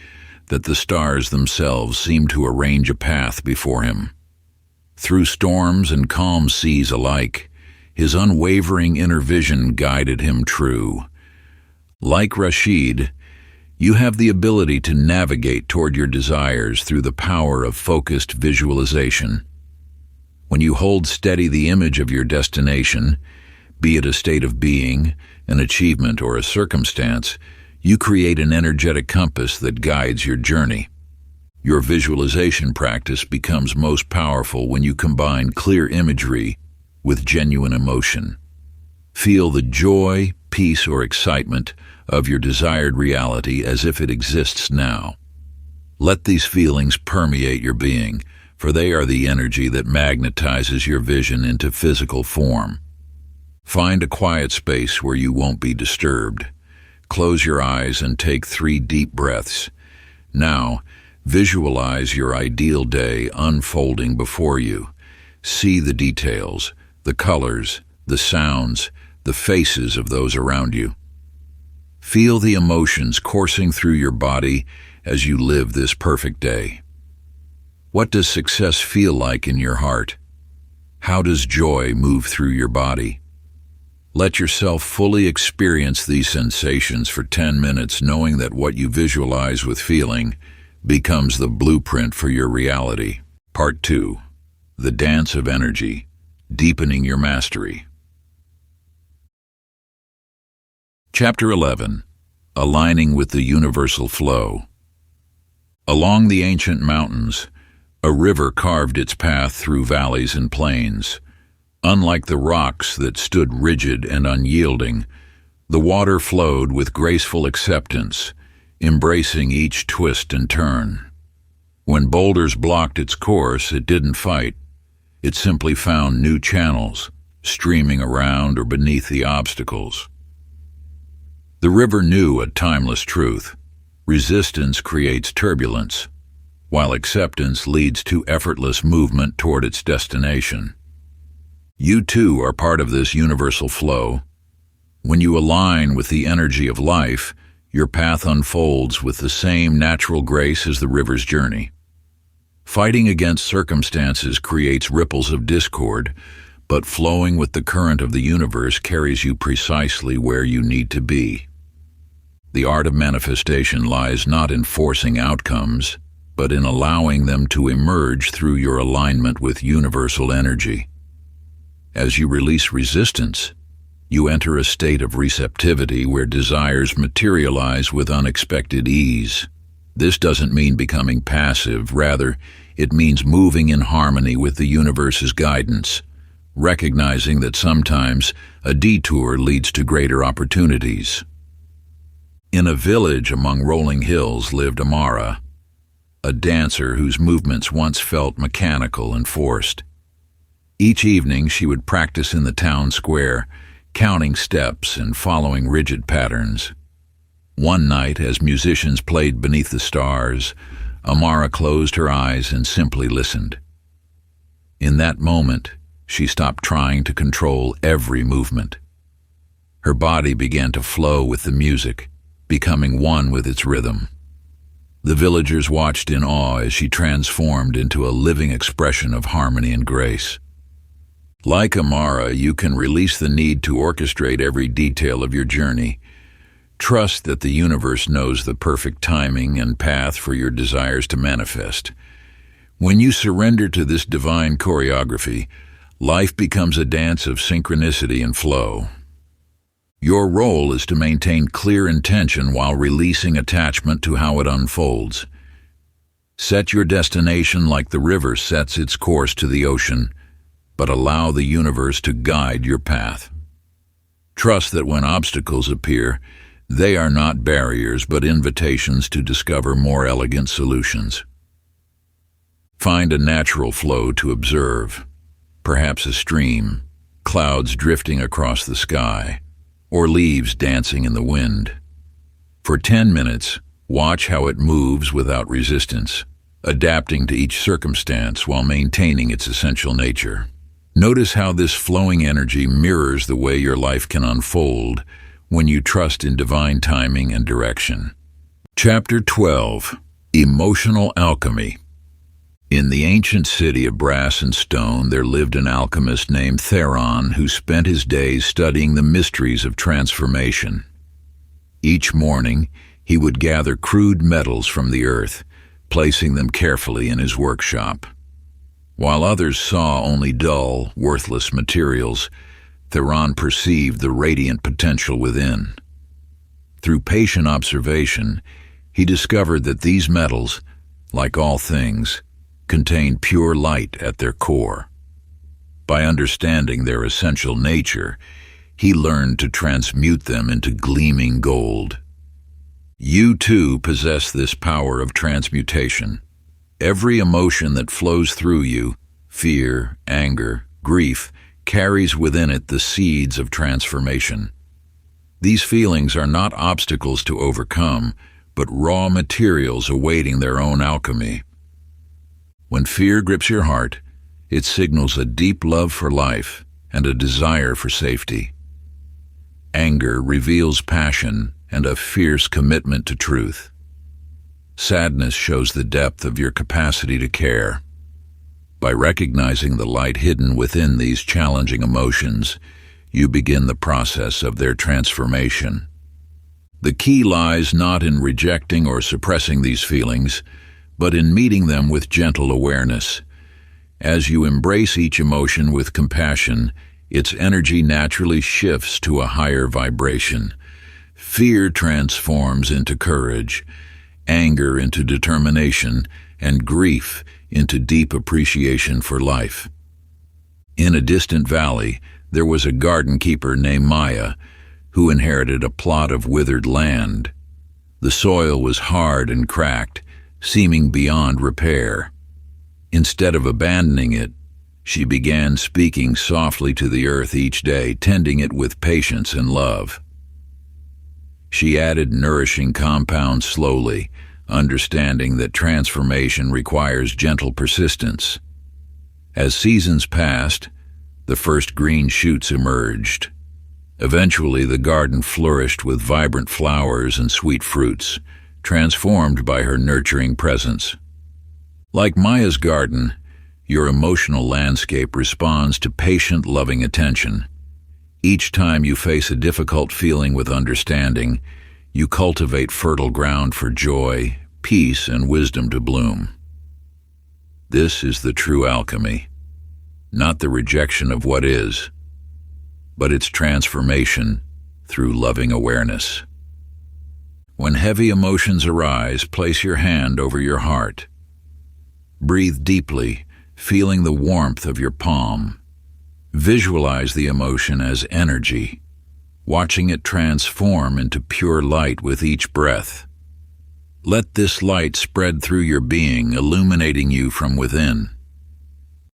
that the stars themselves seemed to arrange a path before him. Through storms and calm seas alike, his unwavering inner vision guided him true. Like Rashid, you have the ability to navigate toward your desires through the power of focused visualization. When you hold steady the image of your destination, be it a state of being, an achievement, or a circumstance, you create an energetic compass that guides your journey. Your visualization practice becomes most powerful when you combine clear imagery with genuine emotion. Feel the joy, peace, or excitement of your desired reality as if it exists now. Let these feelings permeate your being, for they are the energy that magnetizes your vision into physical form. Find a quiet space where you won't be disturbed. Close your eyes and take 3 deep breaths. Now, visualize your ideal day unfolding before you. See the details, the colors, the sounds, the faces of those around you. Feel the emotions coursing through your body as you live this perfect day. What does success feel like in your heart? How does joy move through your body? Let yourself fully experience these sensations for 10 minutes, knowing that what you visualize with feeling becomes the blueprint for your reality. Part 2. The Dance of Energy, Deepening Your Mastery. Chapter 11. Aligning with the Universal Flow. Along the ancient mountains, a river carved its path through valleys and plains. Unlike the rocks that stood rigid and unyielding, The water flowed with graceful acceptance, embracing each twist and turn. When boulders blocked its course, it didn't fight. It simply found new channels, streaming around or beneath the obstacles. The river knew a timeless truth. Resistance creates turbulence, while acceptance leads to effortless movement toward its destination. You too are part of this universal flow. When you align with the energy of life, your path unfolds with the same natural grace as the river's journey. Fighting against circumstances creates ripples of discord, but flowing with the current of the universe carries you precisely where you need to be. The art of manifestation lies not in forcing outcomes, but in allowing them to emerge through your alignment with universal energy. As you release resistance, you enter a state of receptivity where desires materialize with unexpected ease. This doesn't mean becoming passive, rather, it means moving in harmony with the universe's guidance, recognizing that sometimes a detour leads to greater opportunities. In a village among rolling hills lived Amara, a dancer whose movements once felt mechanical and forced. Each evening she would practice in the town square, counting steps and following rigid patterns. One night, as musicians played beneath the stars, Amara closed her eyes and simply listened. In that moment, she stopped trying to control every movement. Her body began to flow with the music, becoming one with its rhythm. The villagers watched in awe as she transformed into a living expression of harmony and grace. Like Amara, you can release the need to orchestrate every detail of your journey. Trust that the universe knows the perfect timing and path for your desires to manifest. When you surrender to this divine choreography, life becomes a dance of synchronicity and flow. Your role is to maintain clear intention while releasing attachment to how it unfolds. Set your destination like the river sets its course to the ocean, but allow the universe to guide your path. Trust that when obstacles appear, they are not barriers but invitations to discover more elegant solutions. Find a natural flow to observe, perhaps a stream, clouds drifting across the sky, or leaves dancing in the wind. For 10 minutes, watch how it moves without resistance, adapting to each circumstance while maintaining its essential nature. Notice how this flowing energy mirrors the way your life can unfold when you trust in divine timing and direction. Chapter 12. Emotional Alchemy. In the ancient city of brass and stone, there lived an alchemist named Theron who spent his days studying the mysteries of transformation. Each morning, he would gather crude metals from the earth, placing them carefully in his workshop. While others saw only dull, worthless materials, Theron perceived the radiant potential within. Through patient observation, he discovered that these metals, like all things, contain pure light at their core. By understanding their essential nature, he learned to transmute them into gleaming gold. You too possess this power of transmutation. Every emotion that flows through you, fear, anger, grief, carries within it the seeds of transformation. These feelings are not obstacles to overcome, but raw materials awaiting their own alchemy. When fear grips your heart, it signals a deep love for life and a desire for safety. Anger reveals passion and a fierce commitment to truth. Sadness shows the depth of your capacity to care. By recognizing the light hidden within these challenging emotions, you begin the process of their transformation. The key lies not in rejecting or suppressing these feelings, but in meeting them with gentle awareness. As you embrace each emotion with compassion, its energy naturally shifts to a higher vibration. Fear transforms into courage, anger into determination, and grief into deep appreciation for life. In a distant valley, there was a garden keeper named Maya, who inherited a plot of withered land. The soil was hard and cracked, seeming beyond repair. Instead of abandoning it, she began speaking softly to the earth each day, tending it with patience and love. She added nourishing compounds slowly, understanding that transformation requires gentle persistence. As seasons passed, the first green shoots emerged. Eventually, the garden flourished with vibrant flowers and sweet fruits, transformed by her nurturing presence. Like Maya's garden, your emotional landscape responds to patient, loving attention. Each time you face a difficult feeling with understanding, you cultivate fertile ground for joy, peace, and wisdom to bloom. This is the true alchemy, not the rejection of what is, but its transformation through loving awareness. When heavy emotions arise, place your hand over your heart. Breathe deeply, feeling the warmth of your palm. Visualize the emotion as energy, watching it transform into pure light with each breath. Let this light spread through your being, illuminating you from within.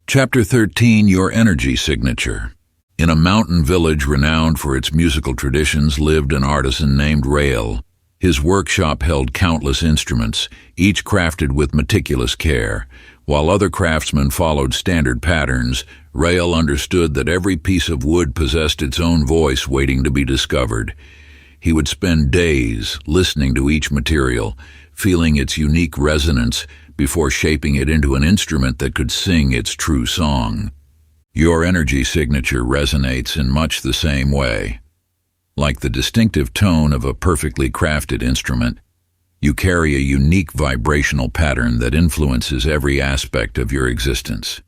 Chapter 13, Your Energy Signature. In a mountain village renowned for its musical traditions lived an artisan named Rael. His workshop held countless instruments, each crafted with meticulous care. While other craftsmen followed standard patterns, Rael understood that every piece of wood possessed its own voice waiting to be discovered. He would spend days listening to each material, feeling its unique resonance before shaping it into an instrument that could sing its true song. Your energy signature resonates in much the same way. Like the distinctive tone of a perfectly crafted instrument, you carry a unique vibrational pattern that influences every aspect of your existence.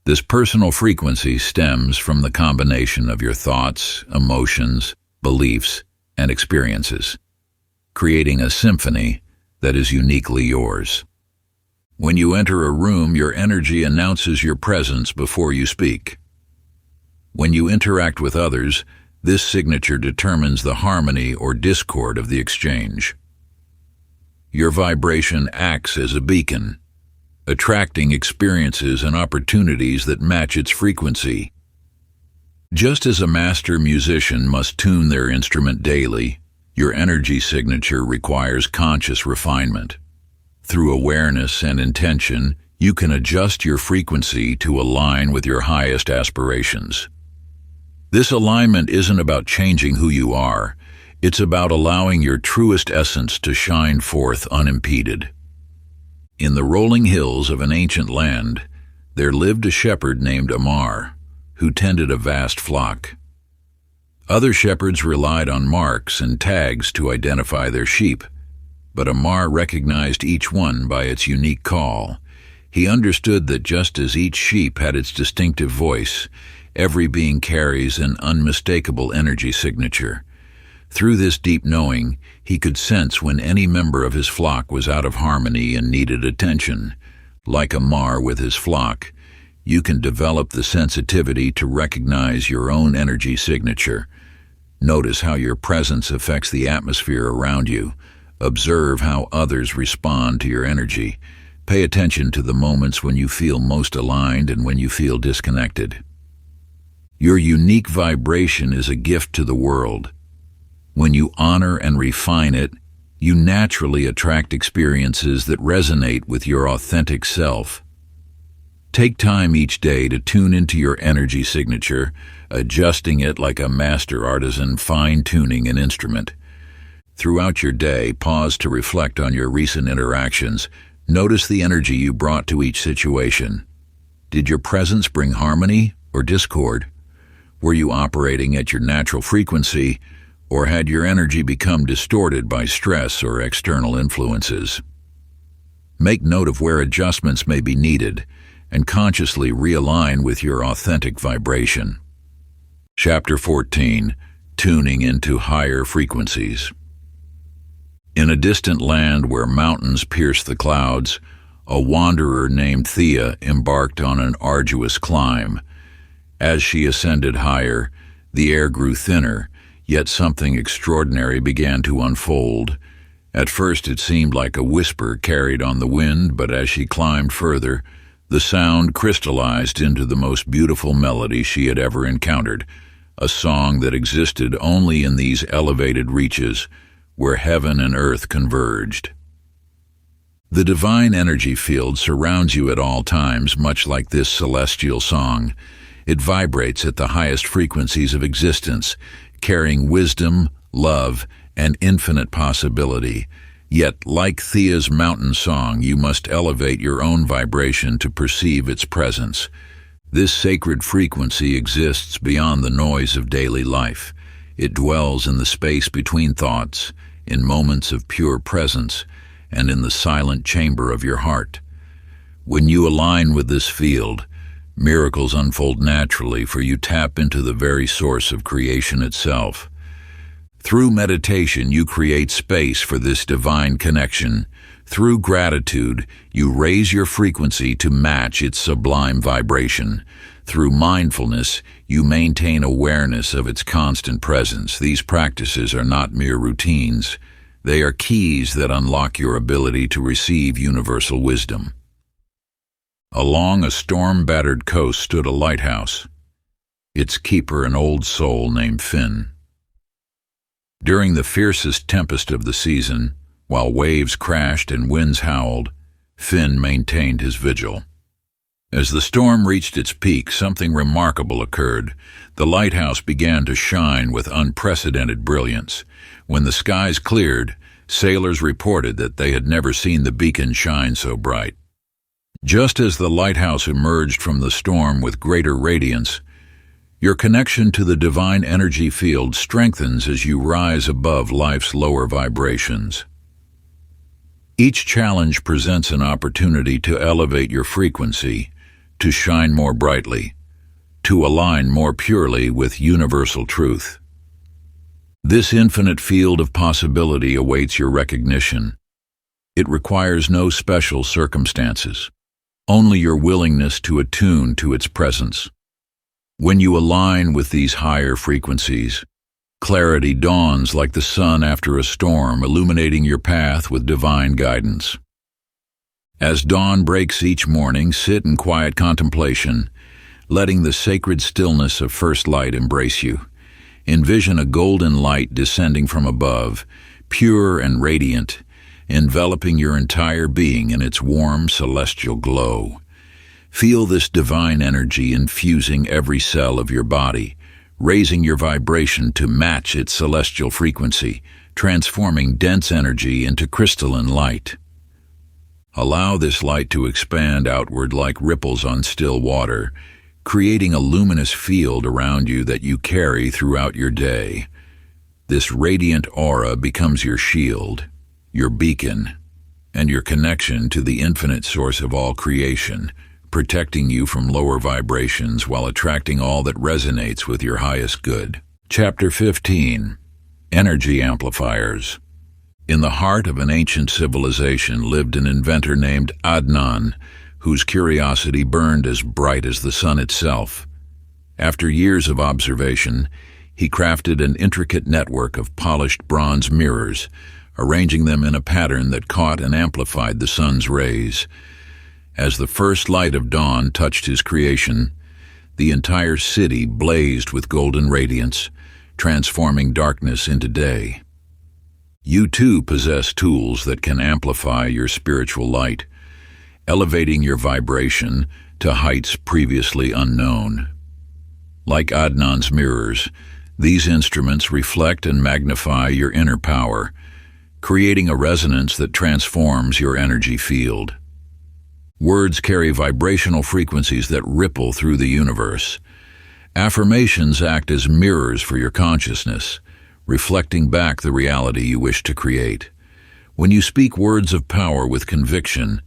This personal frequency stems from the combination of your thoughts, emotions, beliefs, and experiences, creating a symphony that is uniquely yours. When you enter a room, your energy announces your presence before you speak. When you interact with others, this signature determines the harmony or discord of the exchange. Your vibration acts as a beacon, attracting experiences and opportunities that match its frequency. Just as a master musician must tune their instrument daily, your energy signature requires conscious refinement. Through awareness and intention, you can adjust your frequency to align with your highest aspirations. This alignment isn't about changing who you are, it's about allowing your truest essence to shine forth unimpeded. In the rolling hills of an ancient land, there lived a shepherd named Amar, who tended a vast flock. Other shepherds relied on marks and tags to identify their sheep, but Amar recognized each one by its unique call. He understood that just as each sheep had its distinctive voice, every being carries an unmistakable energy signature. Through this deep knowing, he could sense when any member of his flock was out of harmony and needed attention. Like Amar with his flock, you can develop the sensitivity to recognize your own energy signature. Notice how your presence affects the atmosphere around you. Observe how others respond to your energy. Pay attention to the moments when you feel most aligned and when you feel disconnected. Your unique vibration is a gift to the world. When you honor and refine it, you naturally attract experiences that resonate with your authentic self. Take time each day to tune into your energy signature, adjusting it like a master artisan fine-tuning an instrument. Throughout your day, pause to reflect on your recent interactions. Notice the energy you brought to each situation. Did your presence bring harmony or discord? Were you operating at your natural frequency, or had your energy become distorted by stress or external influences? Make note of where adjustments may be needed, and consciously realign with your authentic vibration. Chapter 14, Tuning into Higher Frequencies. In a distant land where mountains pierce the clouds, a wanderer named Thea embarked on an arduous climb. As she ascended higher, the air grew thinner, Yet something extraordinary began to unfold. At first it seemed like a whisper carried on the wind, but as she climbed further, the sound crystallized into the most beautiful melody she had ever encountered, a song that existed only in these elevated reaches where heaven and earth converged. The divine energy field surrounds you at all times, much like this celestial song. It vibrates at the highest frequencies of existence, carrying wisdom, love, and infinite possibility. Yet, like Thea's mountain song, you must elevate your own vibration to perceive its presence. This sacred frequency exists beyond the noise of daily life. It dwells in the space between thoughts, in moments of pure presence, and in the silent chamber of your heart. When you align with this field, miracles unfold naturally, for you tap into the very source of creation itself. Through meditation, you create space for this divine connection. Through gratitude, you raise your frequency to match its sublime vibration. Through mindfulness, you maintain awareness of its constant presence. These practices are not mere routines. They are keys that unlock your ability to receive universal wisdom. Along a storm-battered coast stood a lighthouse, its keeper an old soul named Finn. During the fiercest tempest of the season, while waves crashed and winds howled, Finn maintained his vigil. As the storm reached its peak, something remarkable occurred. The lighthouse began to shine with unprecedented brilliance. When the skies cleared, sailors reported that they had never seen the beacon shine so bright. Just as the lighthouse emerged from the storm with greater radiance, your connection to the divine energy field strengthens as you rise above life's lower vibrations. Each challenge presents an opportunity to elevate your frequency, to shine more brightly, to align more purely with universal truth. This infinite field of possibility awaits your recognition. It requires no special circumstances, only your willingness to attune to its presence. When you align with these higher frequencies, clarity dawns like the sun after a storm, illuminating your path with divine guidance. As dawn breaks each morning, sit in quiet contemplation, letting the sacred stillness of first light embrace you. Envision a golden light descending from above, pure and radiant, enveloping your entire being in its warm celestial glow. Feel this divine energy infusing every cell of your body, raising your vibration to match its celestial frequency, transforming dense energy into crystalline light. Allow this light to expand outward like ripples on still water, creating a luminous field around you that you carry throughout your day. This radiant aura becomes your shield, your beacon, and your connection to the infinite source of all creation, protecting you from lower vibrations while attracting all that resonates with your highest good. Chapter 15. Energy Amplifiers. In the heart of an ancient civilization lived an inventor named Adnan, whose curiosity burned as bright as the sun itself. After years of observation, he crafted an intricate network of polished bronze mirrors, arranging them in a pattern that caught and amplified the sun's rays. As the first light of dawn touched his creation, the entire city blazed with golden radiance, transforming darkness into day. You too possess tools that can amplify your spiritual light, elevating your vibration to heights previously unknown. Like Adnan's mirrors, these instruments reflect and magnify your inner power, creating a resonance that transforms your energy field. Words carry vibrational frequencies that ripple through the universe. Affirmations act as mirrors for your consciousness, reflecting back the reality you wish to create. When you speak words of power with conviction,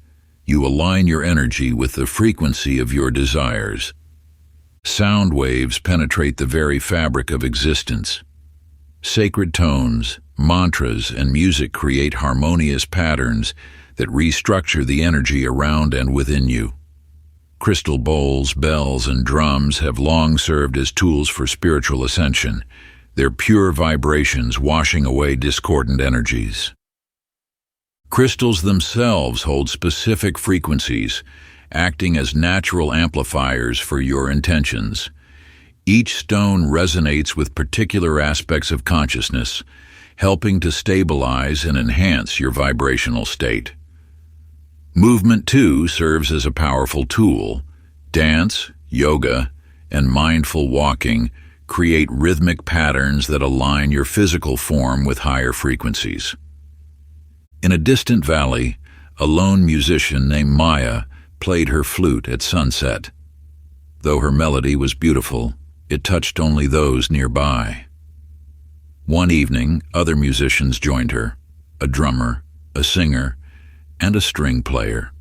you align your energy with the frequency of your desires. Sound waves penetrate the very fabric of existence. Sacred tones, mantras, and music create harmonious patterns that restructure the energy around and within you. Crystal bowls, bells, and drums have long served as tools for spiritual ascension. their pure vibrations washing away discordant energies. Crystals themselves hold specific frequencies, acting as natural amplifiers for your intentions. Each stone resonates with particular aspects of consciousness, helping to stabilize and enhance your vibrational state. Movement, too, serves as a powerful tool. Dance, yoga, and mindful walking create rhythmic patterns that align your physical form with higher frequencies. In a distant valley, a lone musician named Maya played her flute at sunset. Though her melody was beautiful, it touched only those nearby. One evening, other musicians joined her, a drummer, a singer, and a string player.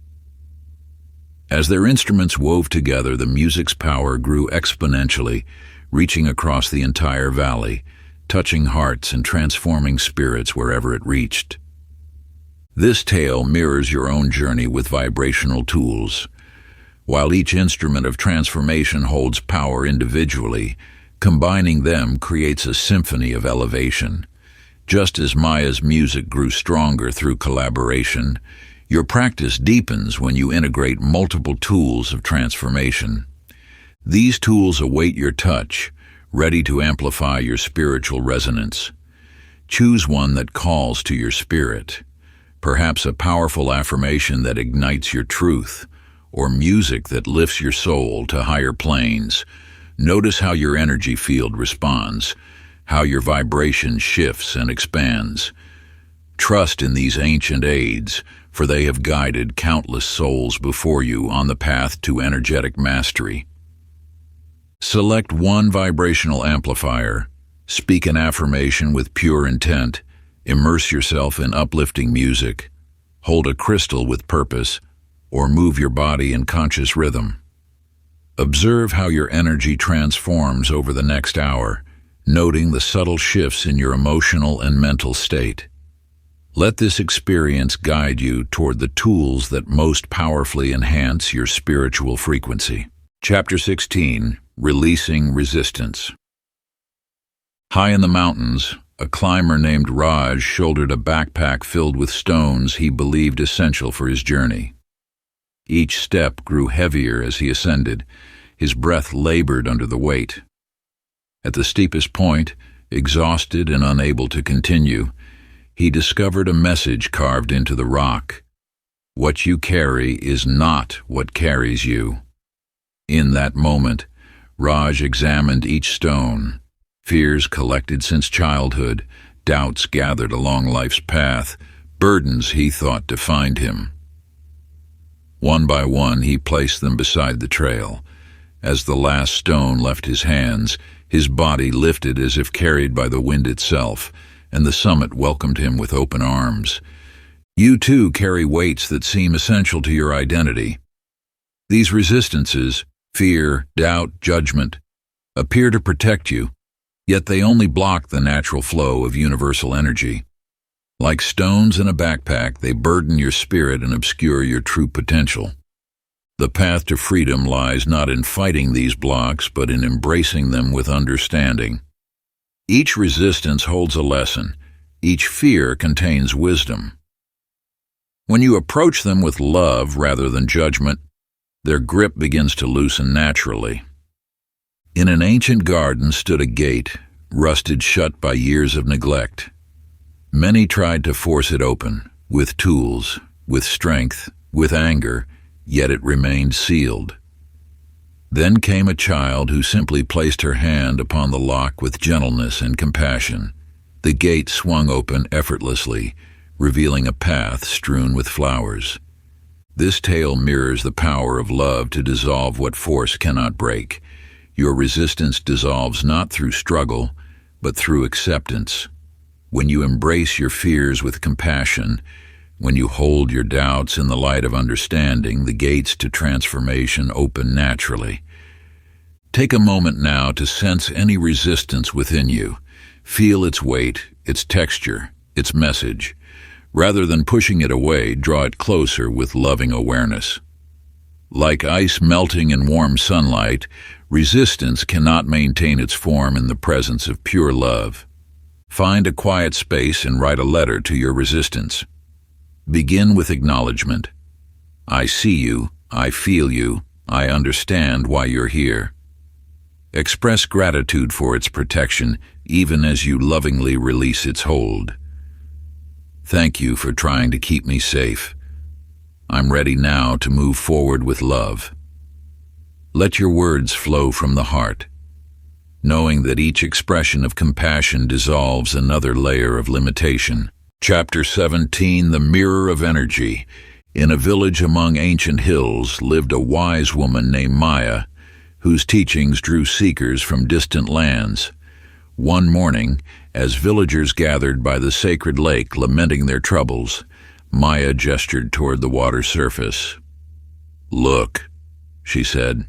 As their instruments wove together, the music's power grew exponentially, reaching across the entire valley, touching hearts and transforming spirits wherever it reached. This tale mirrors your own journey with vibrational tools. While each instrument of transformation holds power individually, combining them creates a symphony of elevation. Just as Maya's music grew stronger through collaboration, your practice deepens when you integrate multiple tools of transformation. These tools await your touch, ready to amplify your spiritual resonance. Choose one that calls to your spirit, perhaps a powerful affirmation that ignites your truth, or music that lifts your soul to higher planes. Notice how your energy field responds, how your vibration shifts and expands. Trust in these ancient aids, for they have guided countless souls before you on the path to energetic mastery. Select one vibrational amplifier, speak an affirmation with pure intent, immerse yourself in uplifting music, hold a crystal with purpose, or move your body in conscious rhythm. Observe how your energy transforms over the next hour, noting the subtle shifts in your emotional and mental state. Let this experience guide you toward the tools that most powerfully enhance your spiritual frequency. Chapter 16, Releasing Resistance. High in the mountains, a climber named Raj shouldered a backpack filled with stones he believed essential for his journey. Each step grew heavier as he ascended. His breath labored under the weight. At the steepest point, exhausted and unable to continue, he discovered a message carved into the rock. What you carry is not what carries you. In that moment, Raj examined each stone. Fears collected since childhood, doubts gathered along life's path, burdens he thought defined him. One by one, he placed them beside the trail. As the last stone left his hands, his body lifted as if carried by the wind itself, and the summit welcomed him with open arms. You too carry weights that seem essential to your identity. These resistances, fear, doubt, judgment, appear to protect you, yet they only block the natural flow of universal energy. Like stones in a backpack, they burden your spirit and obscure your true potential. The path to freedom lies not in fighting these blocks, but in embracing them with understanding. Each resistance holds a lesson. Each fear contains wisdom. When you approach them with love rather than judgment, their grip begins to loosen naturally. In an ancient garden stood a gate, rusted shut by years of neglect. Many tried to force it open, with tools, with strength, with anger, yet it remained sealed. Then came a child who simply placed her hand upon the lock with gentleness and compassion. The gate swung open effortlessly, revealing a path strewn with flowers. This tale mirrors the power of love to dissolve what force cannot break. Your resistance dissolves not through struggle, but through acceptance. When you embrace your fears with compassion, when you hold your doubts in the light of understanding, the gates to transformation open naturally. Take a moment now to sense any resistance within you. Feel its weight, its texture, its message. Rather than pushing it away, draw it closer with loving awareness. Like ice melting in warm sunlight, resistance cannot maintain its form in the presence of pure love. Find a quiet space and write a letter to your resistance. Begin with acknowledgement. I see you, I feel you, I understand why you're here. Express gratitude for its protection, even as you lovingly release its hold. Thank you for trying to keep me safe. I'm ready now to move forward with love. Let your words flow from the heart, knowing that each expression of compassion dissolves another layer of limitation. Chapter 17, The Mirror of Energy. In a village among ancient hills lived a wise woman named Maya, whose teachings drew seekers from distant lands. One morning, as villagers gathered by the sacred lake lamenting their troubles, Maya gestured toward the water's surface. "Look," she said.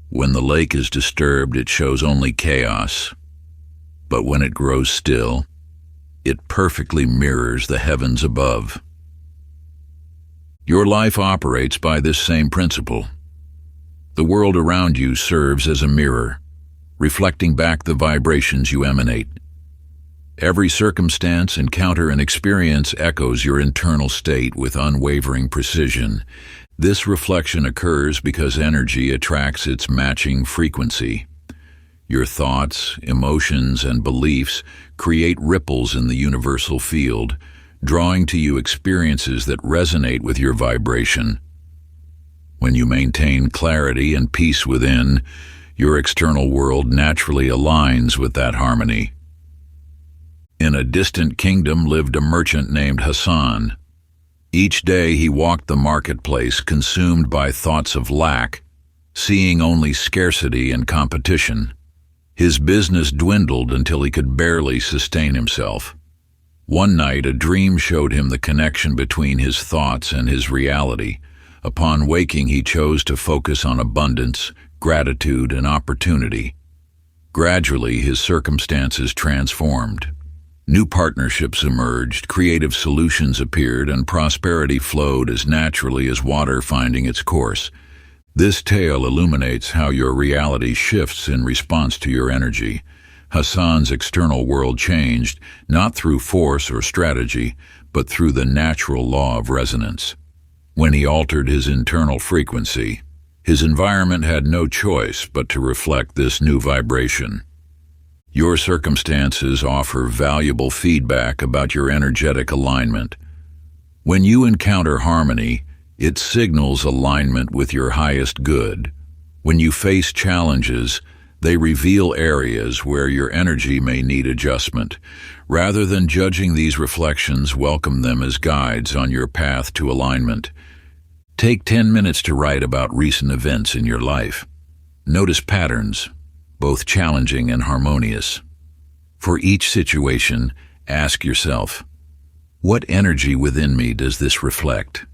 "When the lake is disturbed, it shows only chaos. But when it grows still, it perfectly mirrors the heavens above." Your life operates by this same principle. The world around you serves as a mirror, reflecting back the vibrations you emanate. Every circumstance, encounter, and experience echoes your internal state with unwavering precision. This reflection occurs because energy attracts its matching frequency. Your thoughts, emotions, and beliefs create ripples in the universal field, drawing to you experiences that resonate with your vibration. When you maintain clarity and peace within, your external world naturally aligns with that harmony. In a distant kingdom lived a merchant named Hassan. Each day he walked the marketplace consumed by thoughts of lack, seeing only scarcity and competition. His business dwindled until he could barely sustain himself. One night, a dream showed him the connection between his thoughts and his reality. Upon waking, he chose to focus on abundance, gratitude, and opportunity. Gradually, his circumstances transformed. New partnerships emerged, creative solutions appeared, and prosperity flowed as naturally as water finding its course. This tale illuminates how your reality shifts in response to your energy. Hassan's external world changed, not through force or strategy, but through the natural law of resonance. When he altered his internal frequency, his environment had no choice but to reflect this new vibration. Your circumstances offer valuable feedback about your energetic alignment. When you encounter harmony, it signals alignment with your highest good. When you face challenges, they reveal areas where your energy may need adjustment. Rather than judging these reflections, welcome them as guides on your path to alignment. Take 10 minutes to write about recent events in your life. Notice patterns, both challenging and harmonious. For each situation, ask yourself, what energy within me does this reflect?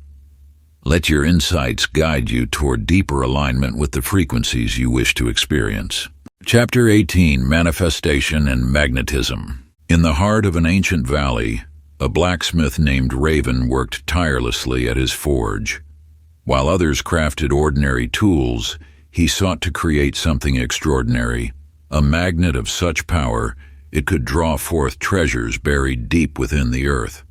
Let your insights guide you toward deeper alignment with the frequencies you wish to experience. Chapter 18, Manifestation and Magnetism. In the heart of an ancient valley, a blacksmith named Raven worked tirelessly at his forge. While others crafted ordinary tools, he sought to create something extraordinary, a magnet of such power it could draw forth treasures buried deep within the earth.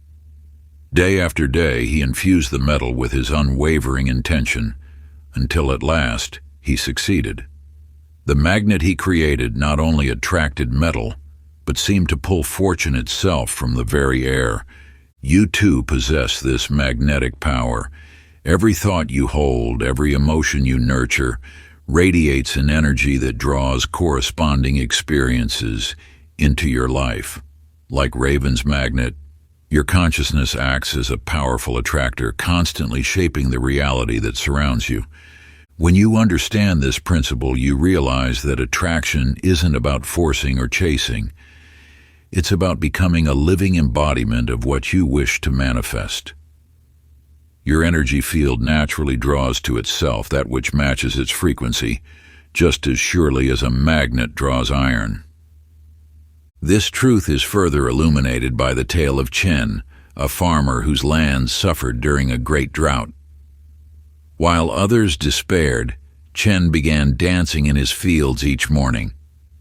Day after day he infused the metal with his unwavering intention, until at last he succeeded. The magnet he created not only attracted metal, but seemed to pull fortune itself from the very air. You too possess this magnetic power. Every thought you hold, every emotion you nurture, radiates an energy that draws corresponding experiences into your life. Like Raven's magnet, your consciousness acts as a powerful attractor, constantly shaping the reality that surrounds you. When you understand this principle, you realize that attraction isn't about forcing or chasing. It's about becoming a living embodiment of what you wish to manifest. Your energy field naturally draws to itself that which matches its frequency, just as surely as a magnet draws iron. This truth is further illuminated by the tale of Chen, a farmer whose lands suffered during a great drought. While others despaired, Chen began dancing in his fields each morning,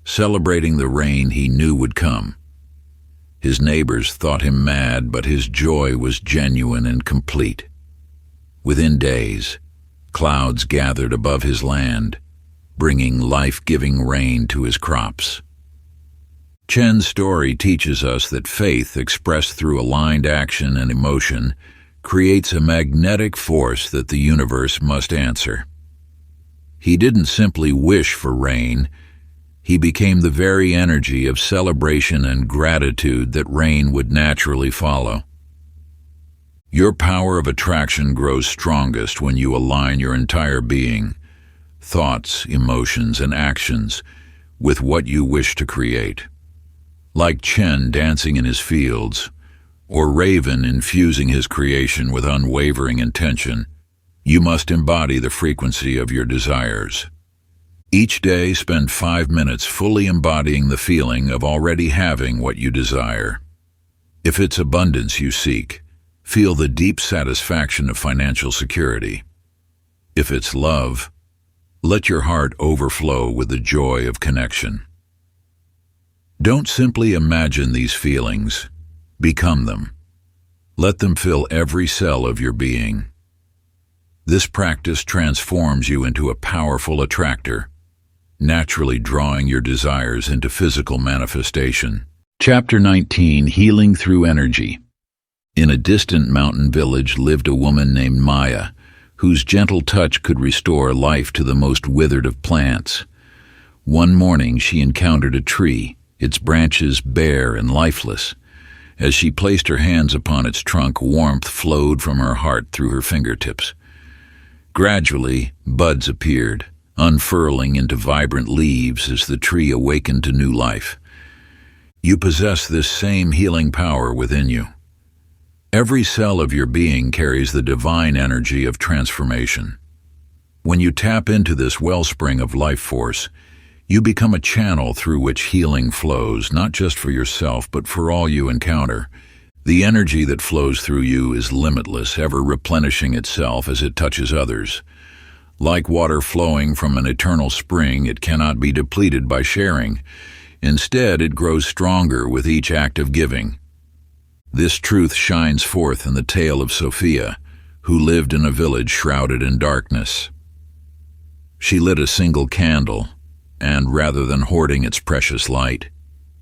celebrating the rain he knew would come. His neighbors thought him mad, but his joy was genuine and complete. Within days, clouds gathered above his land, bringing life-giving rain to his crops. Chen's story teaches us that faith expressed through aligned action and emotion creates a magnetic force that the universe must answer. He didn't simply wish for rain, he became the very energy of celebration and gratitude that rain would naturally follow. Your power of attraction grows strongest when you align your entire being, thoughts, emotions, and actions with what you wish to create. Like Chen dancing in his fields, or Raven infusing his creation with unwavering intention, you must embody the frequency of your desires. Each day, spend 5 minutes fully embodying the feeling of already having what you desire. If it's abundance you seek, feel the deep satisfaction of financial security. If it's love, let your heart overflow with the joy of connection. Don't simply imagine these feelings, become them. Let them fill every cell of your being. This practice transforms you into a powerful attractor, naturally drawing your desires into physical manifestation. Chapter 19: Healing Through Energy. In a distant mountain village lived a woman named Maya, whose gentle touch could restore life to the most withered of plants. One morning she encountered a tree, its branches bare and lifeless. As she placed her hands upon its trunk, warmth flowed from her heart through her fingertips. Gradually, buds appeared, unfurling into vibrant leaves as the tree awakened to new life. You possess this same healing power within you. Every cell of your being carries the divine energy of transformation. When you tap into this wellspring of life force, you become a channel through which healing flows, not just for yourself, but for all you encounter. The energy that flows through you is limitless, ever replenishing itself as it touches others. Like water flowing from an eternal spring, it cannot be depleted by sharing. Instead, it grows stronger with each act of giving. This truth shines forth in the tale of Sophia, who lived in a village shrouded in darkness. She lit a single candle, and rather than hoarding its precious light,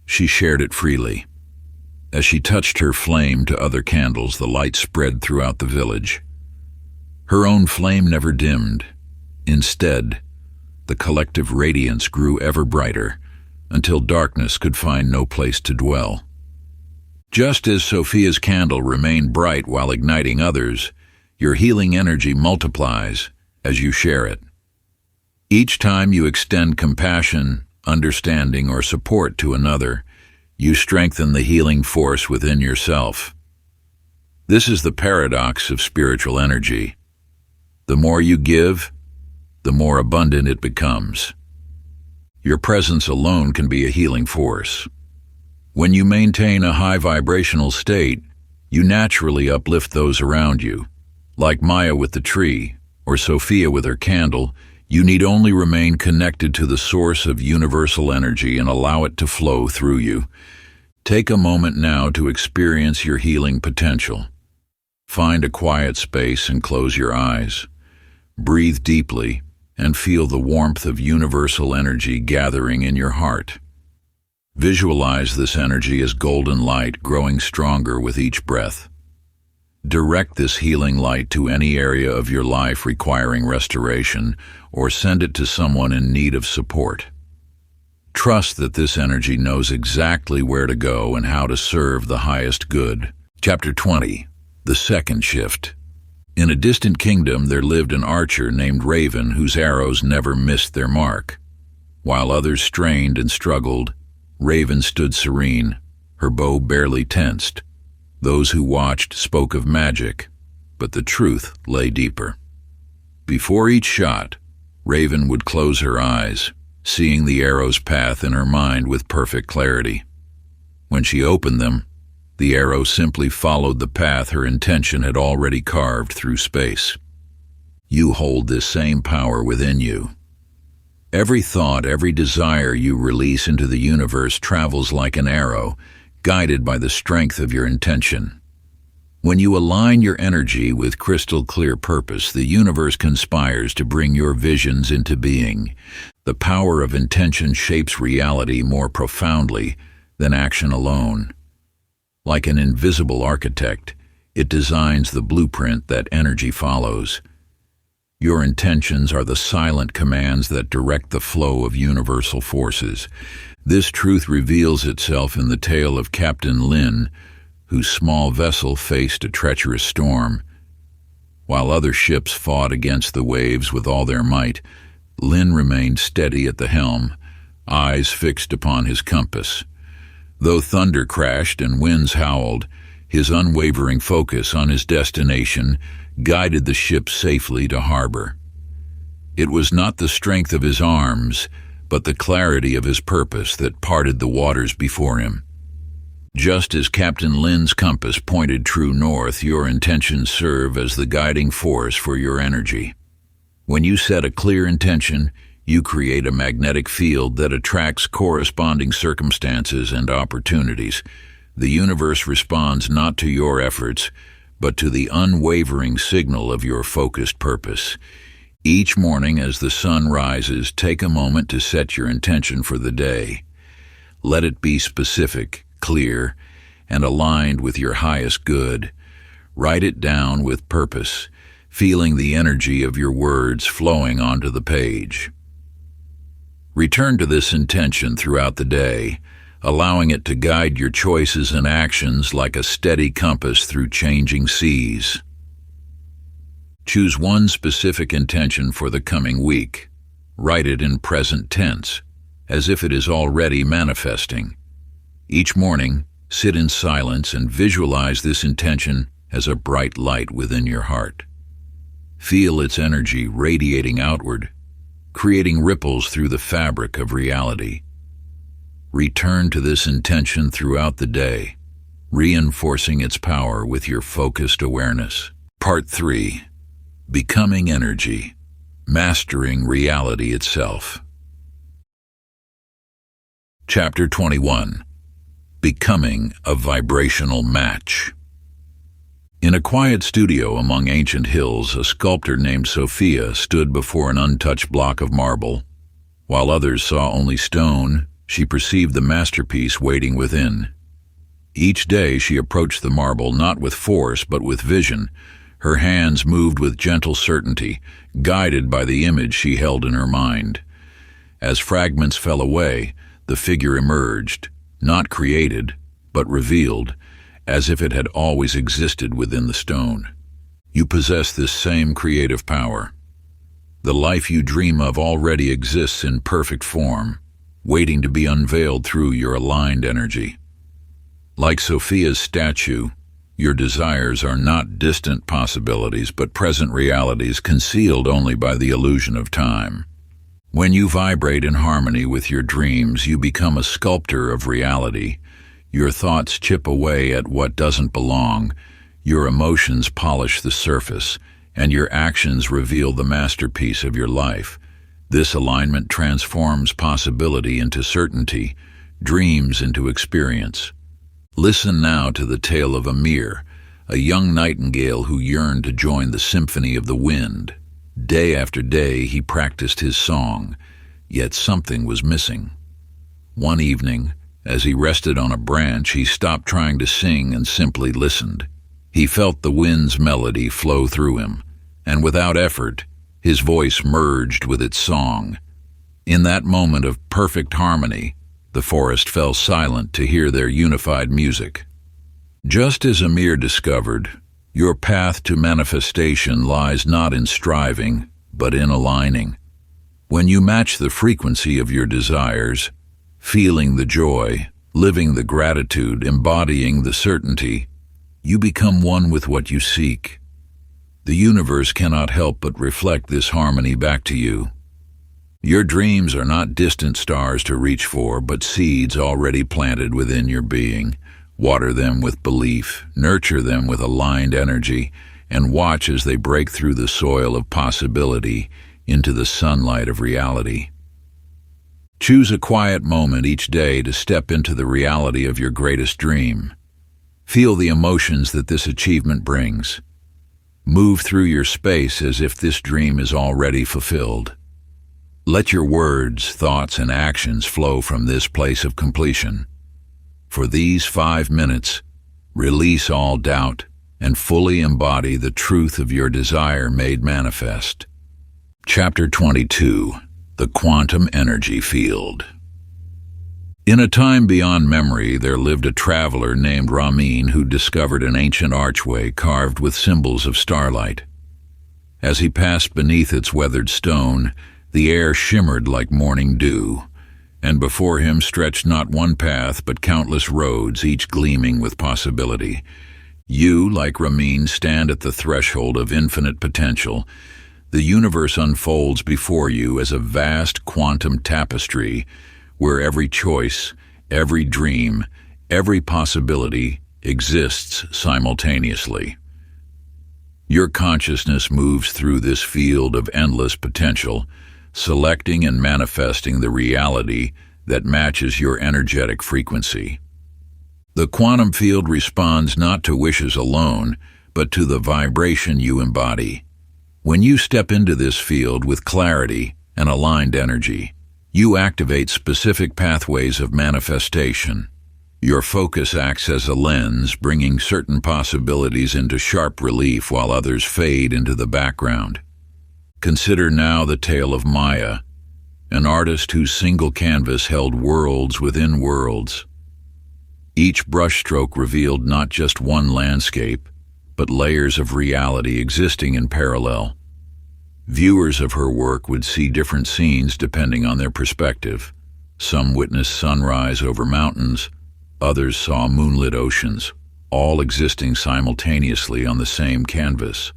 she shared it freely. As she touched her flame to other candles, the light spread throughout the village. Her own flame never dimmed. Instead, the collective radiance grew ever brighter, until darkness could find no place to dwell. Just as Sophia's candle remained bright while igniting others, your healing energy multiplies as you share it. Each time you extend compassion, understanding, or support to another, you strengthen the healing force within yourself. This is the paradox of spiritual energy. The more you give, the more abundant it becomes. Your presence alone can be a healing force. When you maintain a high vibrational state, you naturally uplift those around you. Like Maya with the tree, or Sophia with her candle, you need only remain connected to the source of universal energy and allow it to flow through you. Take a moment now to experience your healing potential. Find a quiet space and close your eyes. Breathe deeply and feel the warmth of universal energy gathering in your heart. Visualize this energy as golden light growing stronger with each breath. Direct this healing light to any area of your life requiring restoration, or send it to someone in need of support. Trust that this energy knows exactly where to go and how to serve the highest good. Chapter 20: The Second Shift. In a distant kingdom there lived an archer named Raven whose arrows never missed their mark. While others strained and struggled, Raven stood serene, her bow barely tensed. Those who watched spoke of magic, but the truth lay deeper. Before each shot, Raven would close her eyes, seeing the arrow's path in her mind with perfect clarity. When she opened them, the arrow simply followed the path her intention had already carved through space. You hold this same power within you. Every thought, every desire you release into the universe travels like an arrow, guided by the strength of your intention. When you align your energy with crystal clear purpose, the universe conspires to bring your visions into being. The power of intention shapes reality more profoundly than action alone. Like an invisible architect, it designs the blueprint that energy follows. Your intentions are the silent commands that direct the flow of universal forces. This truth reveals itself in the tale of Captain Lin, whose small vessel faced a treacherous storm. While other ships fought against the waves with all their might, Lin remained steady at the helm, eyes fixed upon his compass. Though thunder crashed and winds howled, his unwavering focus on his destination guided the ship safely to harbor. It was not the strength of his arms, but the clarity of his purpose that parted the waters before him. Just as Captain Lin's compass pointed true north, your intentions serve as the guiding force for your energy. When you set a clear intention, you create a magnetic field that attracts corresponding circumstances and opportunities. The universe responds not to your efforts, but to the unwavering signal of your focused purpose. Each morning as the sun rises, take a moment to set your intention for the day. Let it be specific, clear, and aligned with your highest good. Write it down with purpose, feeling the energy of your words flowing onto the page. Return to this intention throughout the day, allowing it to guide your choices and actions like a steady compass through changing seas. Choose one specific intention for the coming week. Write it in present tense, as if it is already manifesting. Each morning, sit in silence and visualize this intention as a bright light within your heart. Feel its energy radiating outward, creating ripples through the fabric of reality. Return to this intention throughout the day, reinforcing its power with your focused awareness. Part 3. Becoming Energy, Mastering Reality Itself. Chapter 21. Becoming a Vibrational Match. In a quiet studio among ancient hills, a sculptor named Sophia stood before an untouched block of marble. While others saw only stone, she perceived the masterpiece waiting within. Each day she approached the marble not with force but with vision. Her hands moved with gentle certainty, guided by the image she held in her mind. As fragments fell away, the figure emerged, not created, but revealed, as if it had always existed within the stone. You possess this same creative power. The life you dream of already exists in perfect form, waiting to be unveiled through your aligned energy. Like Sophia's statue, your desires are not distant possibilities but present realities concealed only by the illusion of time. When you vibrate in harmony with your dreams, you become a sculptor of reality. Your thoughts chip away at what doesn't belong, your emotions polish the surface, and your actions reveal the masterpiece of your life. This alignment transforms possibility into certainty, dreams into experience. Listen now to the tale of Amir, a young nightingale who yearned to join the symphony of the wind. Day after day he practiced his song, yet something was missing. One evening, as he rested on a branch, he stopped trying to sing and simply listened. He felt the wind's melody flow through him, and without effort, his voice merged with its song. In that moment of perfect harmony, the forest fell silent to hear their unified music. Just as Amir discovered, your path to manifestation lies not in striving, but in aligning. When you match the frequency of your desires, feeling the joy, living the gratitude, embodying the certainty, you become one with what you seek. The universe cannot help but reflect this harmony back to you. Your dreams are not distant stars to reach for, but seeds already planted within your being. Water them with belief, nurture them with aligned energy, and watch as they break through the soil of possibility into the sunlight of reality. Choose a quiet moment each day to step into the reality of your greatest dream. Feel the emotions that this achievement brings. Move through your space as if this dream is already fulfilled. Let your words, thoughts, and actions flow from this place of completion. For these 5 minutes, release all doubt and fully embody the truth of your desire made manifest. Chapter 22. The Quantum Energy Field. In a time beyond memory, there lived a traveler named Ramin who discovered an ancient archway carved with symbols of starlight. As he passed beneath its weathered stone, the air shimmered like morning dew, and before him stretched not one path but countless roads, each gleaming with possibility. You, like Ramin, stand at the threshold of infinite potential. The universe unfolds before you as a vast quantum tapestry where every choice, every dream, every possibility exists simultaneously. Your consciousness moves through this field of endless potential, selecting and manifesting the reality that matches your energetic frequency. The quantum field responds not to wishes alone, but to the vibration you embody. When you step into this field with clarity and aligned energy, you activate specific pathways of manifestation. Your focus acts as a lens, bringing certain possibilities into sharp relief while others fade into the background. Consider now the tale of Maya, an artist whose single canvas held worlds within worlds. Each brushstroke revealed not just one landscape, but layers of reality existing in parallel. Viewers of her work would see different scenes depending on their perspective. Some witnessed sunrise over mountains, others saw moonlit oceans, all existing simultaneously on the same canvas.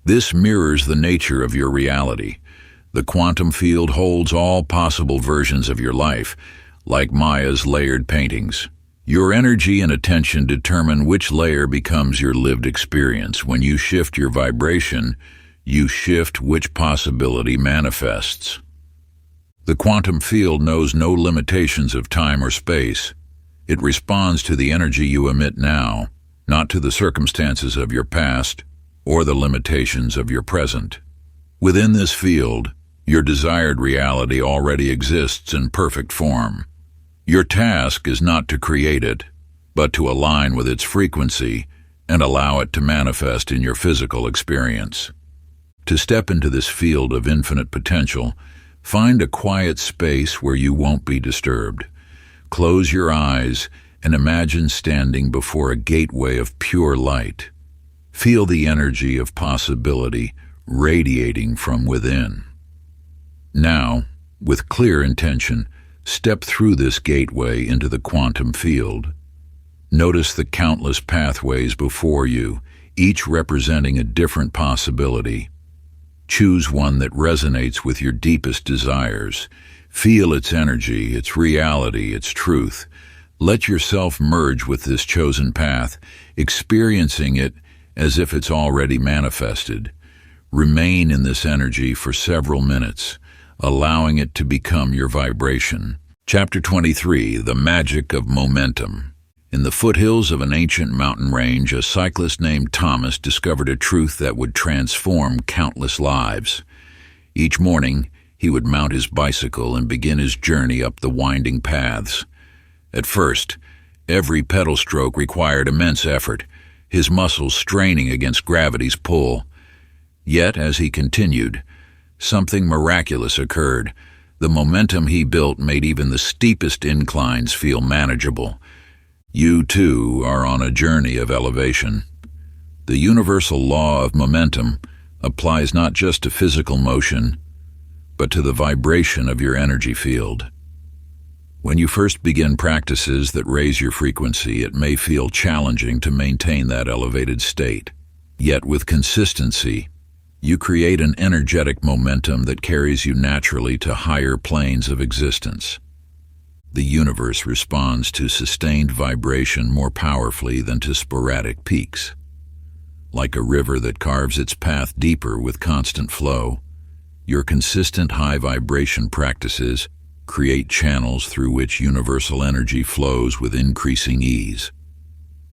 This mirrors the nature of your reality. The quantum field holds all possible versions of your life, like Maya's layered paintings. Your energy and attention determine which layer becomes your lived experience. When you shift your vibration, you shift which possibility manifests. The quantum field knows no limitations of time or space. It responds to the energy you emit now, not to the circumstances of your past or the limitations of your present. Within this field, your desired reality already exists in perfect form. Your task is not to create it, but to align with its frequency and allow it to manifest in your physical experience. To step into this field of infinite potential, find a quiet space where you won't be disturbed. Close your eyes and imagine standing before a gateway of pure light. Feel the energy of possibility radiating from within. Now, with clear intention, step through this gateway into the quantum field. Notice the countless pathways before you, each representing a different possibility. Choose one that resonates with your deepest desires. Feel its energy, its reality, its truth. Let yourself merge with this chosen path, experiencing it as if it's already manifested. Remain in this energy for several minutes, allowing it to become your vibration. Chapter 23. The Magic of Momentum. In the foothills of an ancient mountain range, a cyclist named Thomas discovered a truth that would transform countless lives. Each morning, he would mount his bicycle and begin his journey up the winding paths. At first, every pedal stroke required immense effort, his muscles straining against gravity's pull. Yet, as he continued, something miraculous occurred. The momentum he built made even the steepest inclines feel manageable. You, too, are on a journey of elevation. The universal law of momentum applies not just to physical motion, but to the vibration of your energy field. When you first begin practices that raise your frequency, it may feel challenging to maintain that elevated state. Yet with consistency, you create an energetic momentum that carries you naturally to higher planes of existence. The universe responds to sustained vibration more powerfully than to sporadic peaks. like a river that carves its path deeper with constant flow. Your consistent high vibration practices create channels through which universal energy flows with increasing ease.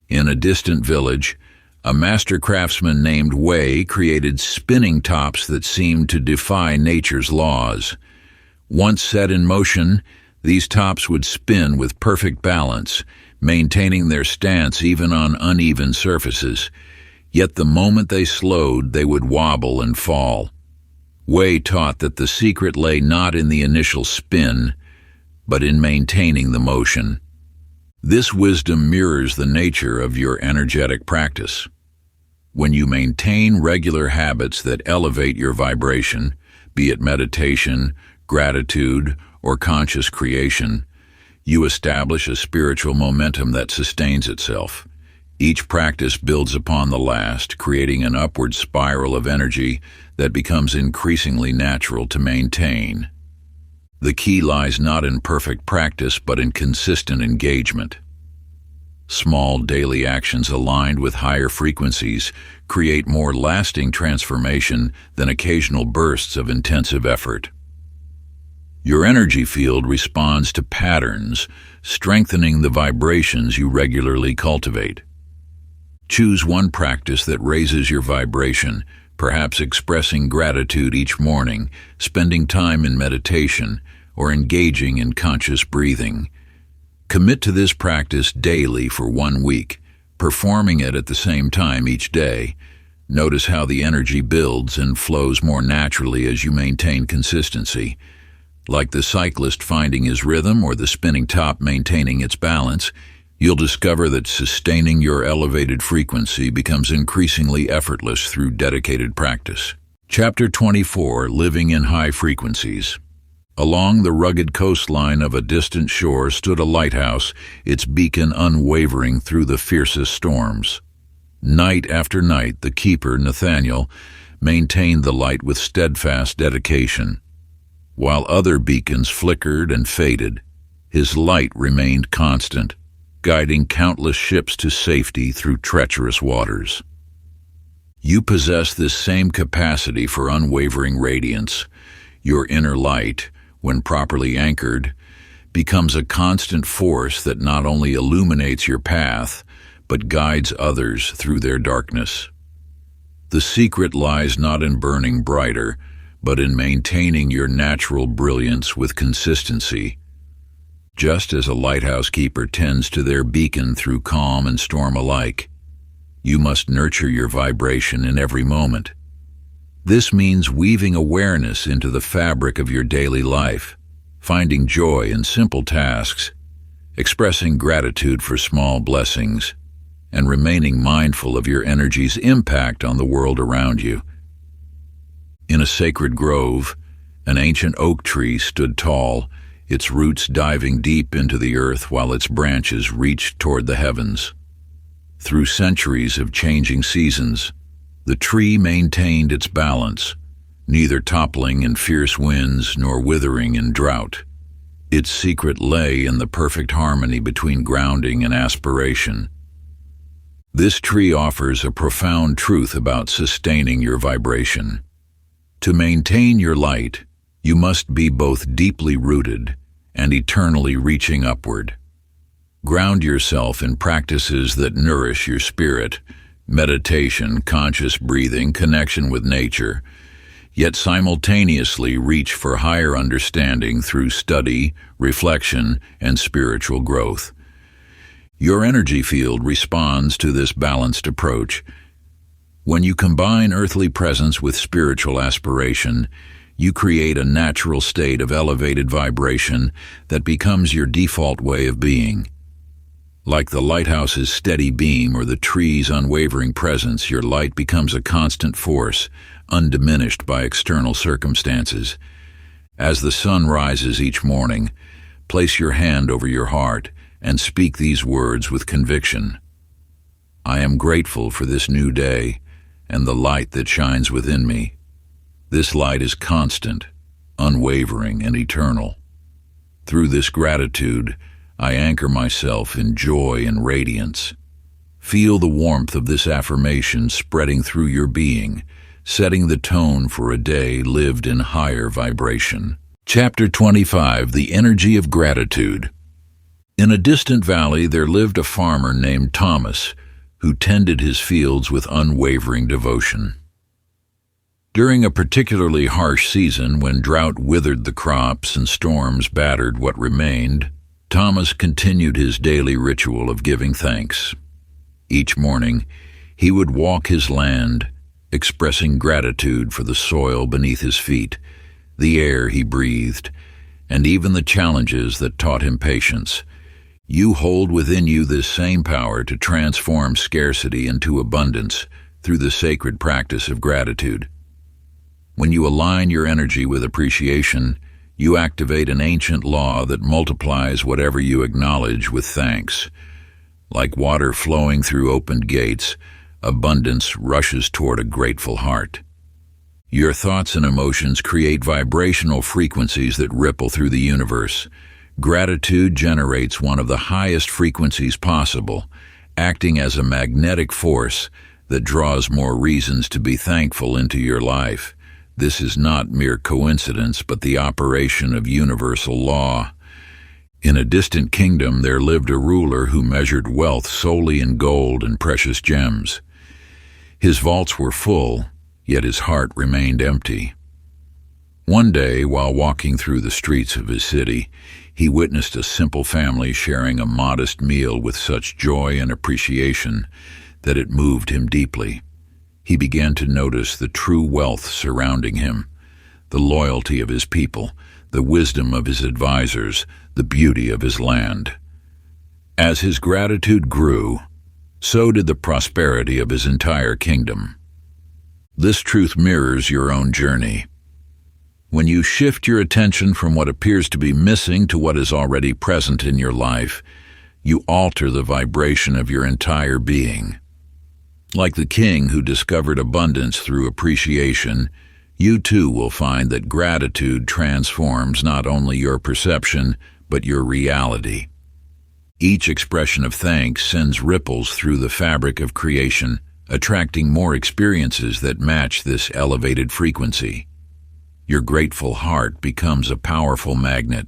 In a distant village, a master craftsman named Wei created spinning tops that seemed to defy nature's laws. Once set in motion, these tops would spin with perfect balance, maintaining their stance even on uneven surfaces. Yet the moment they slowed, they would wobble and fall. Wei taught that the secret lay not in the initial spin, but in maintaining the motion. This wisdom mirrors the nature of your energetic practice. When you maintain regular habits that elevate your vibration, be it meditation, gratitude, or conscious creation, you establish a spiritual momentum that sustains itself. Each practice builds upon the last, creating an upward spiral of energy that becomes increasingly natural to maintain. The key lies not in perfect practice, but in consistent engagement. Small daily actions aligned with higher frequencies create more lasting transformation than occasional bursts of intensive effort. Your energy field responds to patterns, strengthening the vibrations you regularly cultivate. Choose one practice that raises your vibration, perhaps expressing gratitude each morning, spending time in meditation, or engaging in conscious breathing. Commit to this practice daily for 1 week, performing it at the same time each day. Notice how the energy builds and flows more naturally as you maintain consistency. Like the cyclist finding his rhythm or the spinning top maintaining its balance, you'll discover that sustaining your elevated frequency becomes increasingly effortless through dedicated practice. Chapter 24, Living in High Frequencies. Along the rugged coastline of a distant shore stood a lighthouse, its beacon unwavering through the fiercest storms. Night after night, the keeper, Nathaniel, maintained the light with steadfast dedication. While other beacons flickered and faded, his light remained constant, guiding countless ships to safety through treacherous waters. You possess this same capacity for unwavering radiance. Your inner light, when properly anchored, becomes a constant force that not only illuminates your path, but guides others through their darkness. The secret lies not in burning brighter, but in maintaining your natural brilliance with consistency. Just as a lighthouse keeper tends to their beacon through calm and storm alike, you must nurture your vibration in every moment. This means weaving awareness into the fabric of your daily life, finding joy in simple tasks, expressing gratitude for small blessings, and remaining mindful of your energy's impact on the world around you. In a sacred grove, an ancient oak tree stood tall, its roots diving deep into the earth while its branches reached toward the heavens. Through centuries of changing seasons, the tree maintained its balance, neither toppling in fierce winds nor withering in drought. Its secret lay in the perfect harmony between grounding and aspiration. This tree offers a profound truth about sustaining your vibration. To maintain your light, you must be both deeply rooted and eternally reaching upward. Ground yourself in practices that nourish your spirit, meditation, conscious breathing, connection with nature, yet simultaneously reach for higher understanding through study, reflection, and spiritual growth. Your energy field responds to this balanced approach. When you combine earthly presence with spiritual aspiration, you create a natural state of elevated vibration that becomes your default way of being. Like the lighthouse's steady beam or the tree's unwavering presence, your light becomes a constant force, undiminished by external circumstances. As the sun rises each morning, place your hand over your heart and speak these words with conviction. I am grateful for this new day and the light that shines within me. This light is constant, unwavering, and eternal. Through this gratitude, I anchor myself in joy and radiance, Feel the warmth of this affirmation spreading through your being, setting the tone for a day lived in higher vibration. Chapter 25: The Energy of Gratitude. In a distant valley there lived a farmer named Thomas, who tended his fields with unwavering devotion. During a particularly harsh season, when drought withered the crops and storms battered what remained, Thomas continued his daily ritual of giving thanks. Each morning, he would walk his land, expressing gratitude for the soil beneath his feet, the air he breathed, and even the challenges that taught him patience. You hold within you this same power to transform scarcity into abundance through the sacred practice of gratitude. When you align your energy with appreciation, you activate an ancient law that multiplies whatever you acknowledge with thanks. Like water flowing through opened gates, abundance rushes toward a grateful heart. Your thoughts and emotions create vibrational frequencies that ripple through the universe. Gratitude generates one of the highest frequencies possible, acting as a magnetic force that draws more reasons to be thankful into your life. This is not mere coincidence, but the operation of universal law. In a distant kingdom there lived a ruler who measured wealth solely in gold and precious gems. His vaults were full, yet his heart remained empty. One day, while walking through the streets of his city, he witnessed a simple family sharing a modest meal with such joy and appreciation that it moved him deeply. He began to notice the true wealth surrounding him, the loyalty of his people, the wisdom of his advisors, the beauty of his land. As his gratitude grew, so did the prosperity of his entire kingdom. This truth mirrors your own journey. When you shift your attention from what appears to be missing to what is already present in your life, you alter the vibration of your entire being. Like the king who discovered abundance through appreciation, you too will find that gratitude transforms not only your perception, but your reality. Each expression of thanks sends ripples through the fabric of creation, attracting more experiences that match this elevated frequency. Your grateful heart becomes a powerful magnet,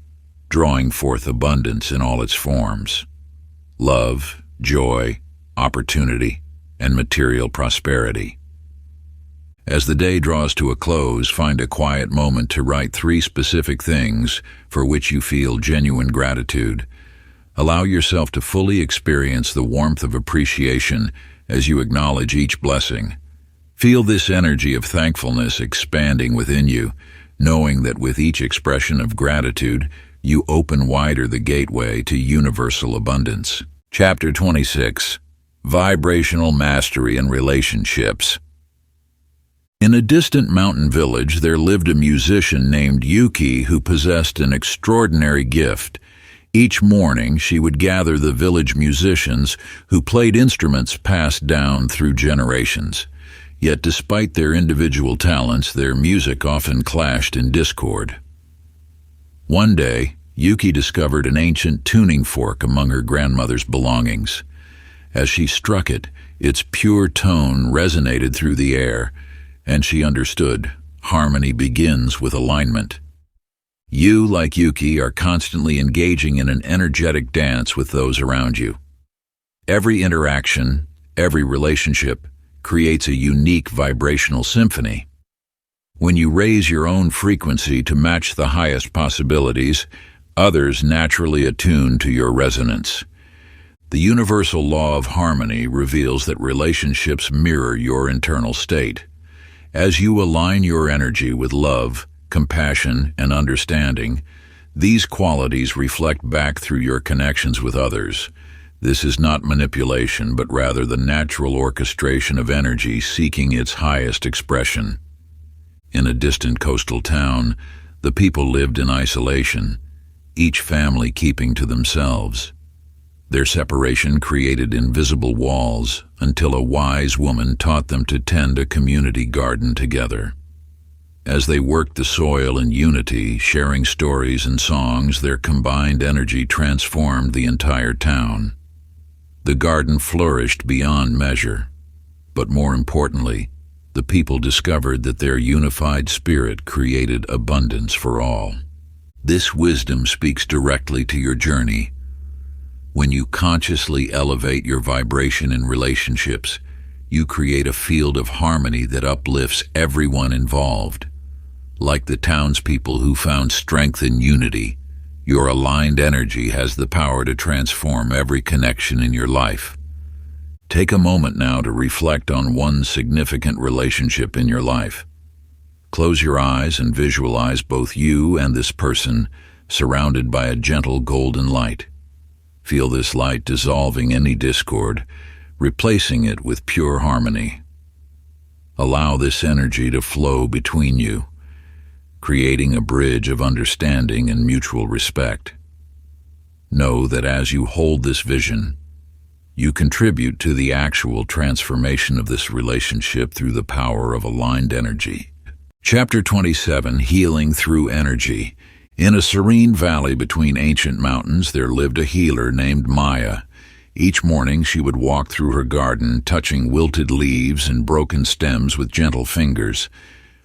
drawing forth abundance in all its forms: love, joy, opportunity, and material prosperity. As the day draws to a close, find a quiet moment to write 3 specific things for which you feel genuine gratitude. Allow yourself to fully experience the warmth of appreciation as you acknowledge each blessing. Feel this energy of thankfulness expanding within you, knowing that with each expression of gratitude, you open wider the gateway to universal abundance. Chapter 26: Vibrational Mastery in Relationships. In a distant mountain village, there lived a musician named Yuki who possessed an extraordinary gift. Each morning, she would gather the village musicians who played instruments passed down through generations. Yet despite their individual talents, their music often clashed in discord. One day, Yuki discovered an ancient tuning fork among her grandmother's belongings. As she struck it, its pure tone resonated through the air, and she understood harmony begins with alignment. You, like Yuki, are constantly engaging in an energetic dance with those around you. Every interaction, every relationship, creates a unique vibrational symphony. When you raise your own frequency to match the highest possibilities, others naturally attune to your resonance. The universal law of harmony reveals that relationships mirror your internal state. As you align your energy with love, compassion, and understanding, these qualities reflect back through your connections with others. This is not manipulation, but rather the natural orchestration of energy seeking its highest expression. In a distant coastal town, the people lived in isolation, each family keeping to themselves. Their separation created invisible walls until a wise woman taught them to tend a community garden together. As they worked the soil in unity, sharing stories and songs, their combined energy transformed the entire town. The garden flourished beyond measure. But more importantly, the people discovered that their unified spirit created abundance for all. This wisdom speaks directly to your journey. When you consciously elevate your vibration in relationships, you create a field of harmony that uplifts everyone involved. Like the townspeople who found strength in unity, your aligned energy has the power to transform every connection in your life. Take a moment now to reflect on one significant relationship in your life. Close your eyes and visualize both you and this person surrounded by a gentle golden light. Feel this light dissolving any discord, replacing it with pure harmony. Allow this energy to flow between you, creating a bridge of understanding and mutual respect. Know that as you hold this vision, you contribute to the actual transformation of this relationship through the power of aligned energy. Chapter 27, Healing Through Energy. In a serene valley between ancient mountains, there lived a healer named Maya. Each morning she would walk through her garden, touching wilted leaves and broken stems with gentle fingers.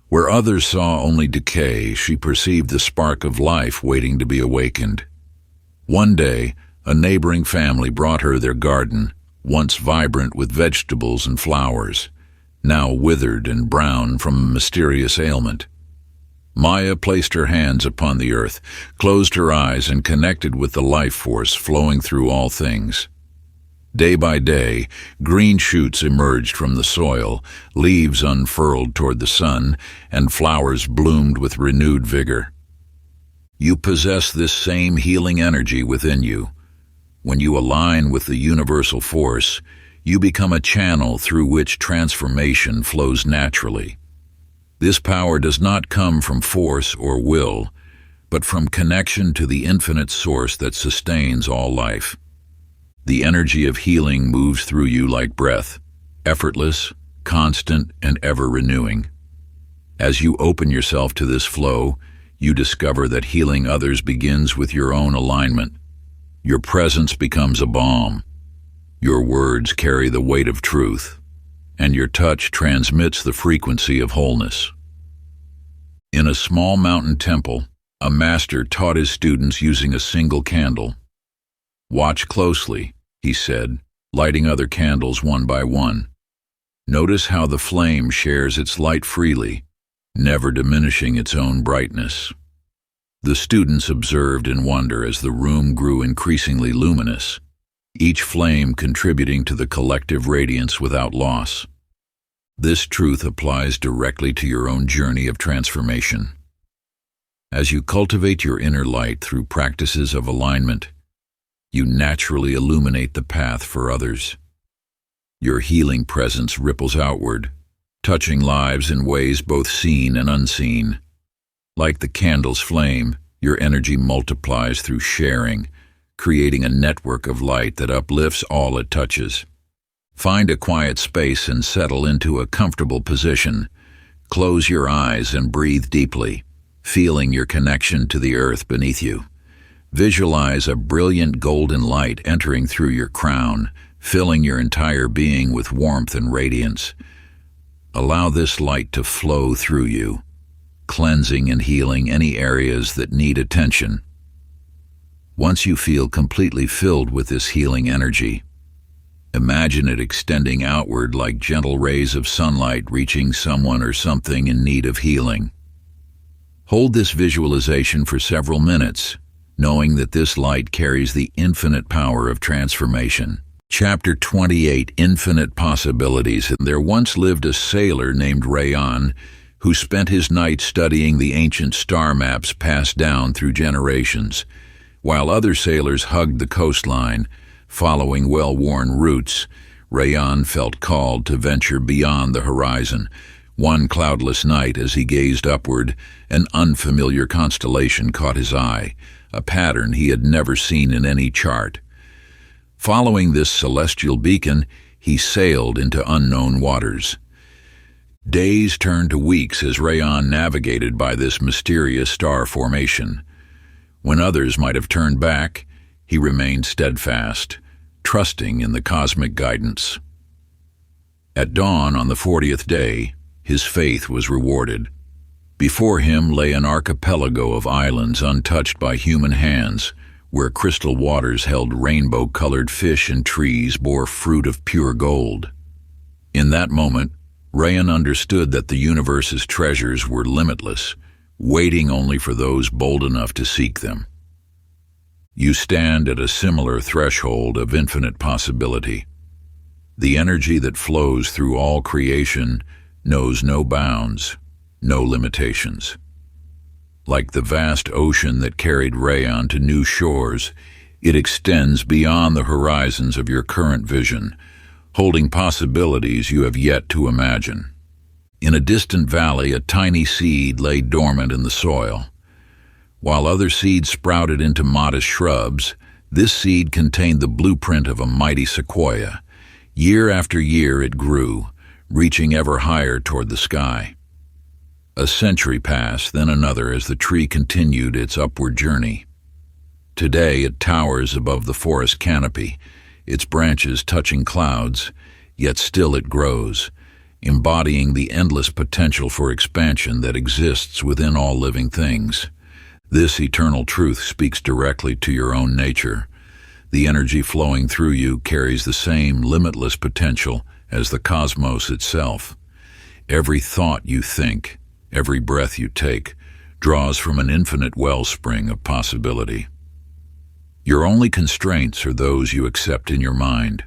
Where others saw only decay, she perceived the spark of life waiting to be awakened. One day, a neighboring family brought her their garden, once vibrant with vegetables and flowers, now withered and brown from a mysterious ailment. Maya placed her hands upon the earth, closed her eyes, and connected with the life force flowing through all things. Day by day, green shoots emerged from the soil, leaves unfurled toward the sun, and flowers bloomed with renewed vigor. You possess this same healing energy within you. When you align with the universal force, you become a channel through which transformation flows naturally. This power does not come from force or will, but from connection to the infinite source that sustains all life. The energy of healing moves through you like breath, effortless, constant, and ever-renewing. As you open yourself to this flow, you discover that healing others begins with your own alignment. Your presence becomes a balm. Your words carry the weight of truth, and your touch transmits the frequency of wholeness. In a small mountain temple, a master taught his students using a single candle. "Watch closely," he said, lighting other candles one by one. "Notice how the flame shares its light freely, never diminishing its own brightness." The students observed in wonder as the room grew increasingly luminous, each flame contributing to the collective radiance without loss. This truth applies directly to your own journey of transformation. As you cultivate your inner light through practices of alignment, you naturally illuminate the path for others. Your healing presence ripples outward, touching lives in ways both seen and unseen. Like the candle's flame, your energy multiplies through sharing, creating a network of light that uplifts all it touches. Find a quiet space and settle into a comfortable position. Close your eyes and breathe deeply, feeling your connection to the earth beneath you. Visualize a brilliant golden light entering through your crown, filling your entire being with warmth and radiance. Allow this light to flow through you, cleansing and healing any areas that need attention. Once you feel completely filled with this healing energy, imagine it extending outward like gentle rays of sunlight reaching someone or something in need of healing. Hold this visualization for several minutes, knowing that this light carries the infinite power of transformation. Chapter 28, Infinite Possibilities. There once lived a sailor named Rayan, who spent his nights studying the ancient star maps passed down through generations. While other sailors hugged the coastline, following well-worn routes, Rayan felt called to venture beyond the horizon. One cloudless night, as he gazed upward, an unfamiliar constellation caught his eye, a pattern he had never seen in any chart. Following this celestial beacon, he sailed into unknown waters. Days turned to weeks as Rayan navigated by this mysterious star formation. When others might have turned back, he remained steadfast, trusting in the cosmic guidance. At dawn on the 40th day, his faith was rewarded. Before him lay an archipelago of islands untouched by human hands, where crystal waters held rainbow-colored fish and trees bore fruit of pure gold. In that moment, Rayan understood that the universe's treasures were limitless, waiting only for those bold enough to seek them. You stand at a similar threshold of infinite possibility. The energy that flows through all creation knows no bounds, no limitations. Like the vast ocean that carried Rayan to new shores, it extends beyond the horizons of your current vision, holding possibilities you have yet to imagine. In a distant valley, a tiny seed lay dormant in the soil. While other seeds sprouted into modest shrubs, this seed contained the blueprint of a mighty sequoia. Year after year it grew, reaching ever higher toward the sky. A century passed, then another, as the tree continued its upward journey. Today it towers above the forest canopy, its branches touching clouds, yet still it grows, embodying the endless potential for expansion that exists within all living things. This eternal truth speaks directly to your own nature. The energy flowing through you carries the same limitless potential as the cosmos itself. Every thought you think, every breath you take, draws from an infinite wellspring of possibility. Your only constraints are those you accept in your mind.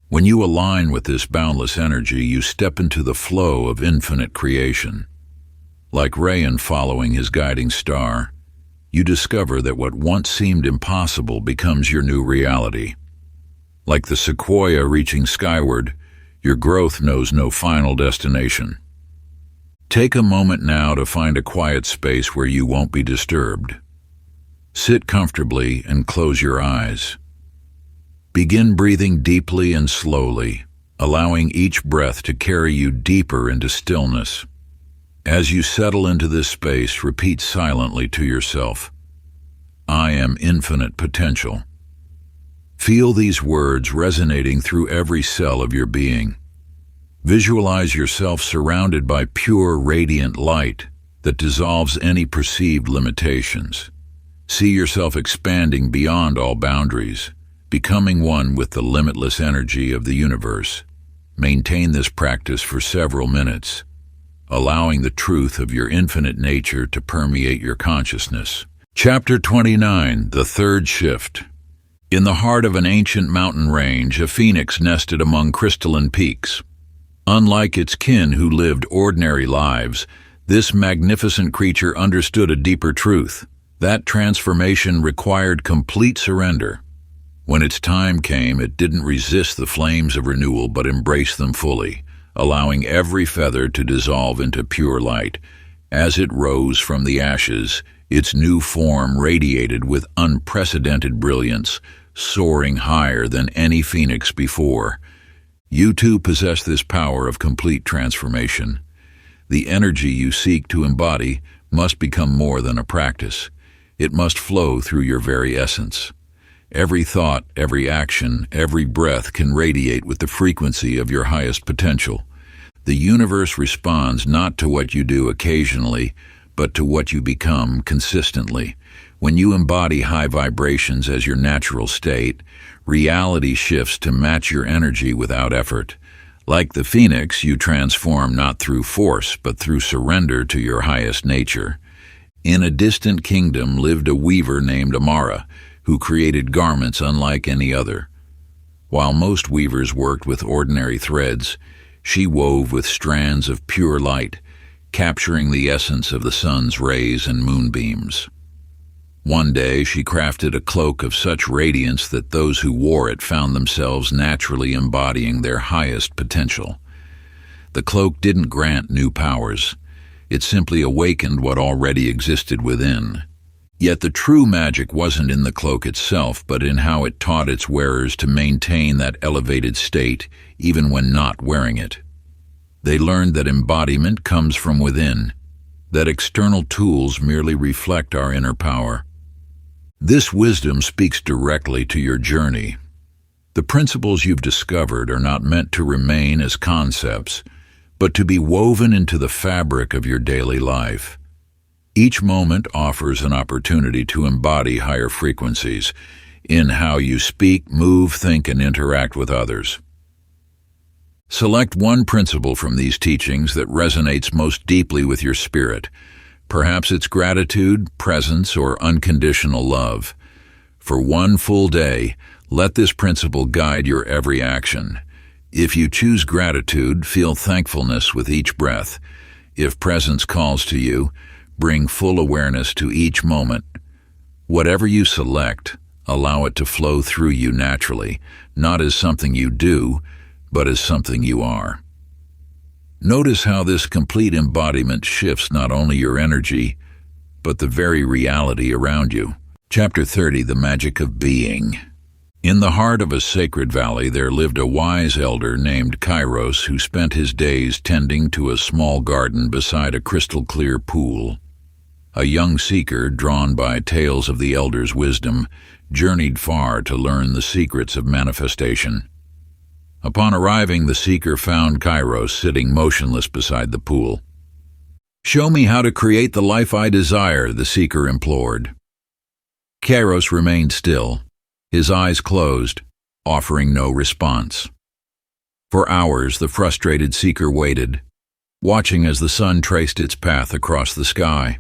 When you align with this boundless energy, you step into the flow of infinite creation. Like Rayan following his guiding star, you discover that what once seemed impossible becomes your new reality. Like the sequoia reaching skyward, your growth knows no final destination. Take a moment now to find a quiet space where you won't be disturbed. Sit comfortably and close your eyes. Begin breathing deeply and slowly, allowing each breath to carry you deeper into stillness. As you settle into this space, repeat silently to yourself, "I am infinite potential." Feel these words resonating through every cell of your being. Visualize yourself surrounded by pure, radiant light that dissolves any perceived limitations. See yourself expanding beyond all boundaries, becoming one with the limitless energy of the universe. Maintain this practice for several minutes, allowing the truth of your infinite nature to permeate your consciousness. Chapter 29, The Third Shift. In the heart of an ancient mountain range, a phoenix nested among crystalline peaks. Unlike its kin who lived ordinary lives, this magnificent creature understood a deeper truth. That transformation required complete surrender. When its time came, it didn't resist the flames of renewal but embraced them fully, allowing every feather to dissolve into pure light. As it rose from the ashes, its new form radiated with unprecedented brilliance, soaring higher than any phoenix before. You too possess this power of complete transformation. The energy you seek to embody must become more than a practice. It must flow through your very essence. Every thought, every action, every breath can radiate with the frequency of your highest potential. The universe responds not to what you do occasionally, but to what you become consistently. When you embody high vibrations as your natural state, reality shifts to match your energy without effort. Like the phoenix, you transform not through force, but through surrender to your highest nature. In a distant kingdom lived a weaver named Amara, who created garments unlike any other. While most weavers worked with ordinary threads, she wove with strands of pure light, capturing the essence of the sun's rays and moonbeams. One day she crafted a cloak of such radiance that those who wore it found themselves naturally embodying their highest potential. The cloak didn't grant new powers. It simply awakened what already existed within. Yet the true magic wasn't in the cloak itself, but in how it taught its wearers to maintain that elevated state even when not wearing it. They learned that embodiment comes from within, that external tools merely reflect our inner power. This wisdom speaks directly to your journey. The principles you've discovered are not meant to remain as concepts, but to be woven into the fabric of your daily life. Each moment offers an opportunity to embody higher frequencies in how you speak, move, think, and interact with others. Select one principle from these teachings that resonates most deeply with your spirit. Perhaps it's gratitude, presence, or unconditional love. For one full day, let this principle guide your every action. If you choose gratitude, feel thankfulness with each breath. If presence calls to you, bring full awareness to each moment. Whatever you select, allow it to flow through you naturally, not as something you do, but as something you are. Notice how this complete embodiment shifts not only your energy, but the very reality around you. Chapter 30, The Magic of Being. In the heart of a sacred valley there lived a wise elder named Kairos who spent his days tending to a small garden beside a crystal-clear pool. A young seeker, drawn by tales of the elder's wisdom, journeyed far to learn the secrets of manifestation. Upon arriving, the seeker found Kairos sitting motionless beside the pool. "Show me how to create the life I desire," the seeker implored. Kairos remained still, his eyes closed, offering no response. For hours, the frustrated seeker waited, watching as the sun traced its path across the sky.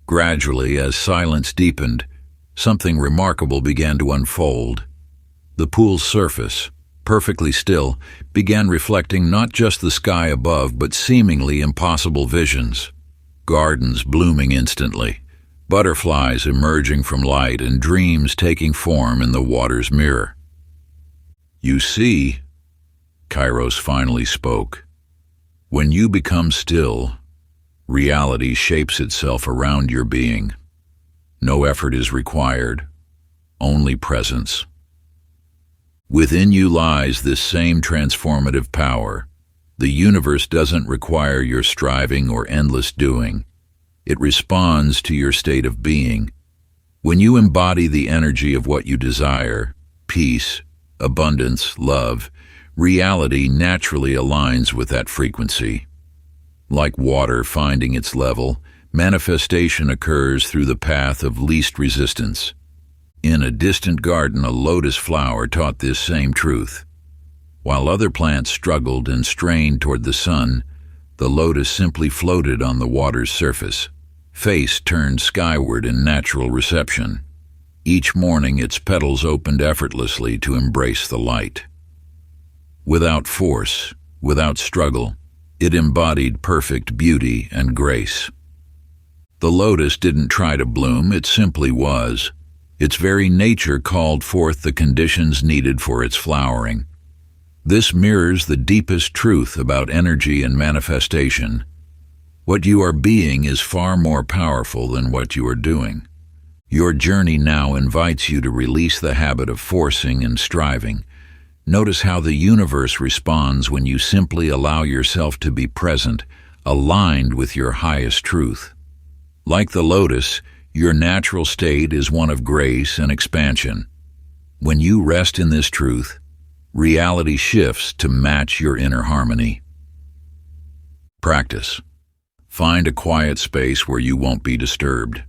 Gradually, as silence deepened, something remarkable began to unfold. The pool's surface, perfectly still, began reflecting not just the sky above, but seemingly impossible visions. Gardens blooming instantly, butterflies emerging from light, and dreams taking form in the water's mirror. "You see," Kairos finally spoke, "when you become still, reality shapes itself around your being. No effort is required, only presence. Within you lies this same transformative power. The universe doesn't require your striving or endless doing. It responds to your state of being. When you embody the energy of what you desire, peace, abundance, love, reality naturally aligns with that frequency. Like water finding its level, manifestation occurs through the path of least resistance. In a distant garden, a lotus flower taught this same truth. While other plants struggled and strained toward the sun, the lotus simply floated on the water's surface, face turned skyward in natural reception. Each morning its petals opened effortlessly to embrace the light. Without force, without struggle, it embodied perfect beauty and grace. The lotus didn't try to bloom, it simply was. Its very nature called forth the conditions needed for its flowering. This mirrors the deepest truth about energy and manifestation. What you are being is far more powerful than what you are doing. Your journey now invites you to release the habit of forcing and striving. Notice how the universe responds when you simply allow yourself to be present, aligned with your highest truth. Like the lotus, your natural state is one of grace and expansion. When you rest in this truth, reality shifts to match your inner harmony. Practice. Find a quiet space where you won't be disturbed.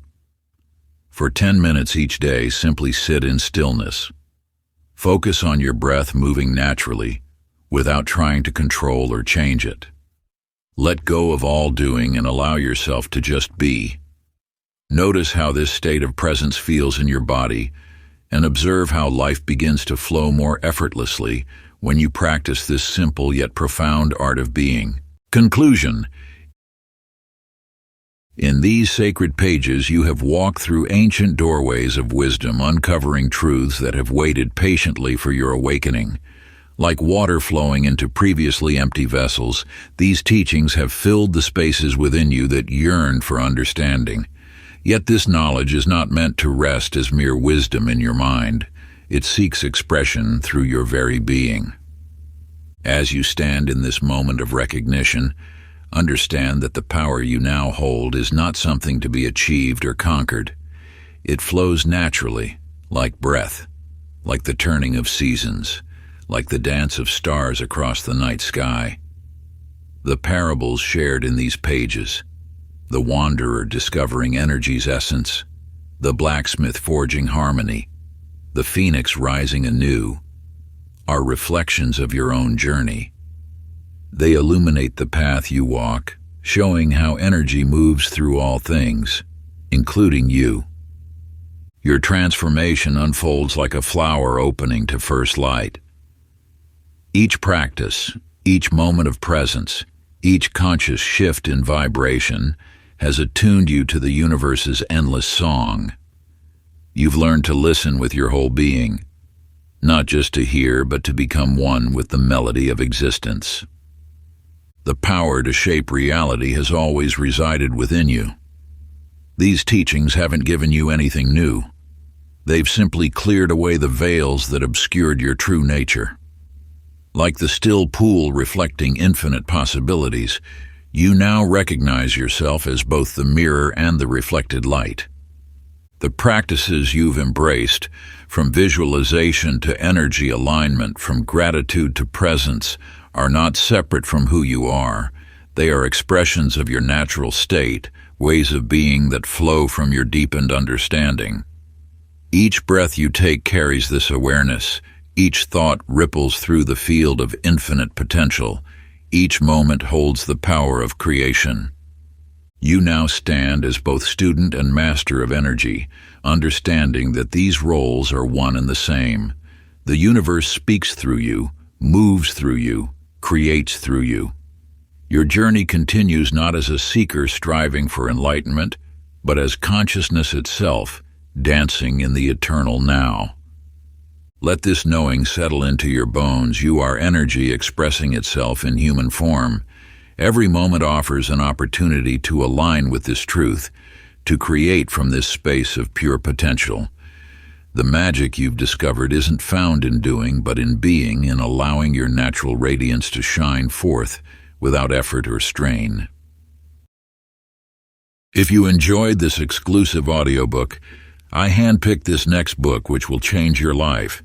For 10 minutes each day, simply sit in stillness. Focus on your breath moving naturally, without trying to control or change it. Let go of all doing and allow yourself to just be. Notice how this state of presence feels in your body, and observe how life begins to flow more effortlessly when you practice this simple yet profound art of being. Conclusion. In these sacred pages you have walked through ancient doorways of wisdom, uncovering truths that have waited patiently for your awakening. Like water flowing into previously empty vessels, these teachings have filled the spaces within you that yearned for understanding. Yet this knowledge is not meant to rest as mere wisdom in your mind. It seeks expression through your very being. As you stand in this moment of recognition, understand that the power you now hold is not something to be achieved or conquered. It flows naturally, like breath, like the turning of seasons, like the dance of stars across the night sky. The parables shared in these pages, the wanderer discovering energy's essence, the blacksmith forging harmony, the phoenix rising anew, are reflections of your own journey. They illuminate the path you walk, showing how energy moves through all things, including you. Your transformation unfolds like a flower opening to first light. Each practice, each moment of presence, each conscious shift in vibration has attuned you to the universe's endless song. You've learned to listen with your whole being, not just to hear, but to become one with the melody of existence. The power to shape reality has always resided within you. These teachings haven't given you anything new. They've simply cleared away the veils that obscured your true nature. Like the still pool reflecting infinite possibilities, you now recognize yourself as both the mirror and the reflected light. The practices you've embraced, from visualization to energy alignment, from gratitude to presence, are not separate from who you are. They are expressions of your natural state, ways of being that flow from your deepened understanding. Each breath you take carries this awareness. Each thought ripples through the field of infinite potential. Each moment holds the power of creation. You now stand as both student and master of energy, understanding that these roles are one and the same. The universe speaks through you, moves through you, creates through you. Your journey continues not as a seeker striving for enlightenment, but as consciousness itself, dancing in the eternal now. Let this knowing settle into your bones. You are energy expressing itself in human form. Every moment offers an opportunity to align with this truth, to create from this space of pure potential. The magic you've discovered isn't found in doing, but in being, in allowing your natural radiance to shine forth without effort or strain. If you enjoyed this exclusive audiobook, I handpicked this next book which will change your life.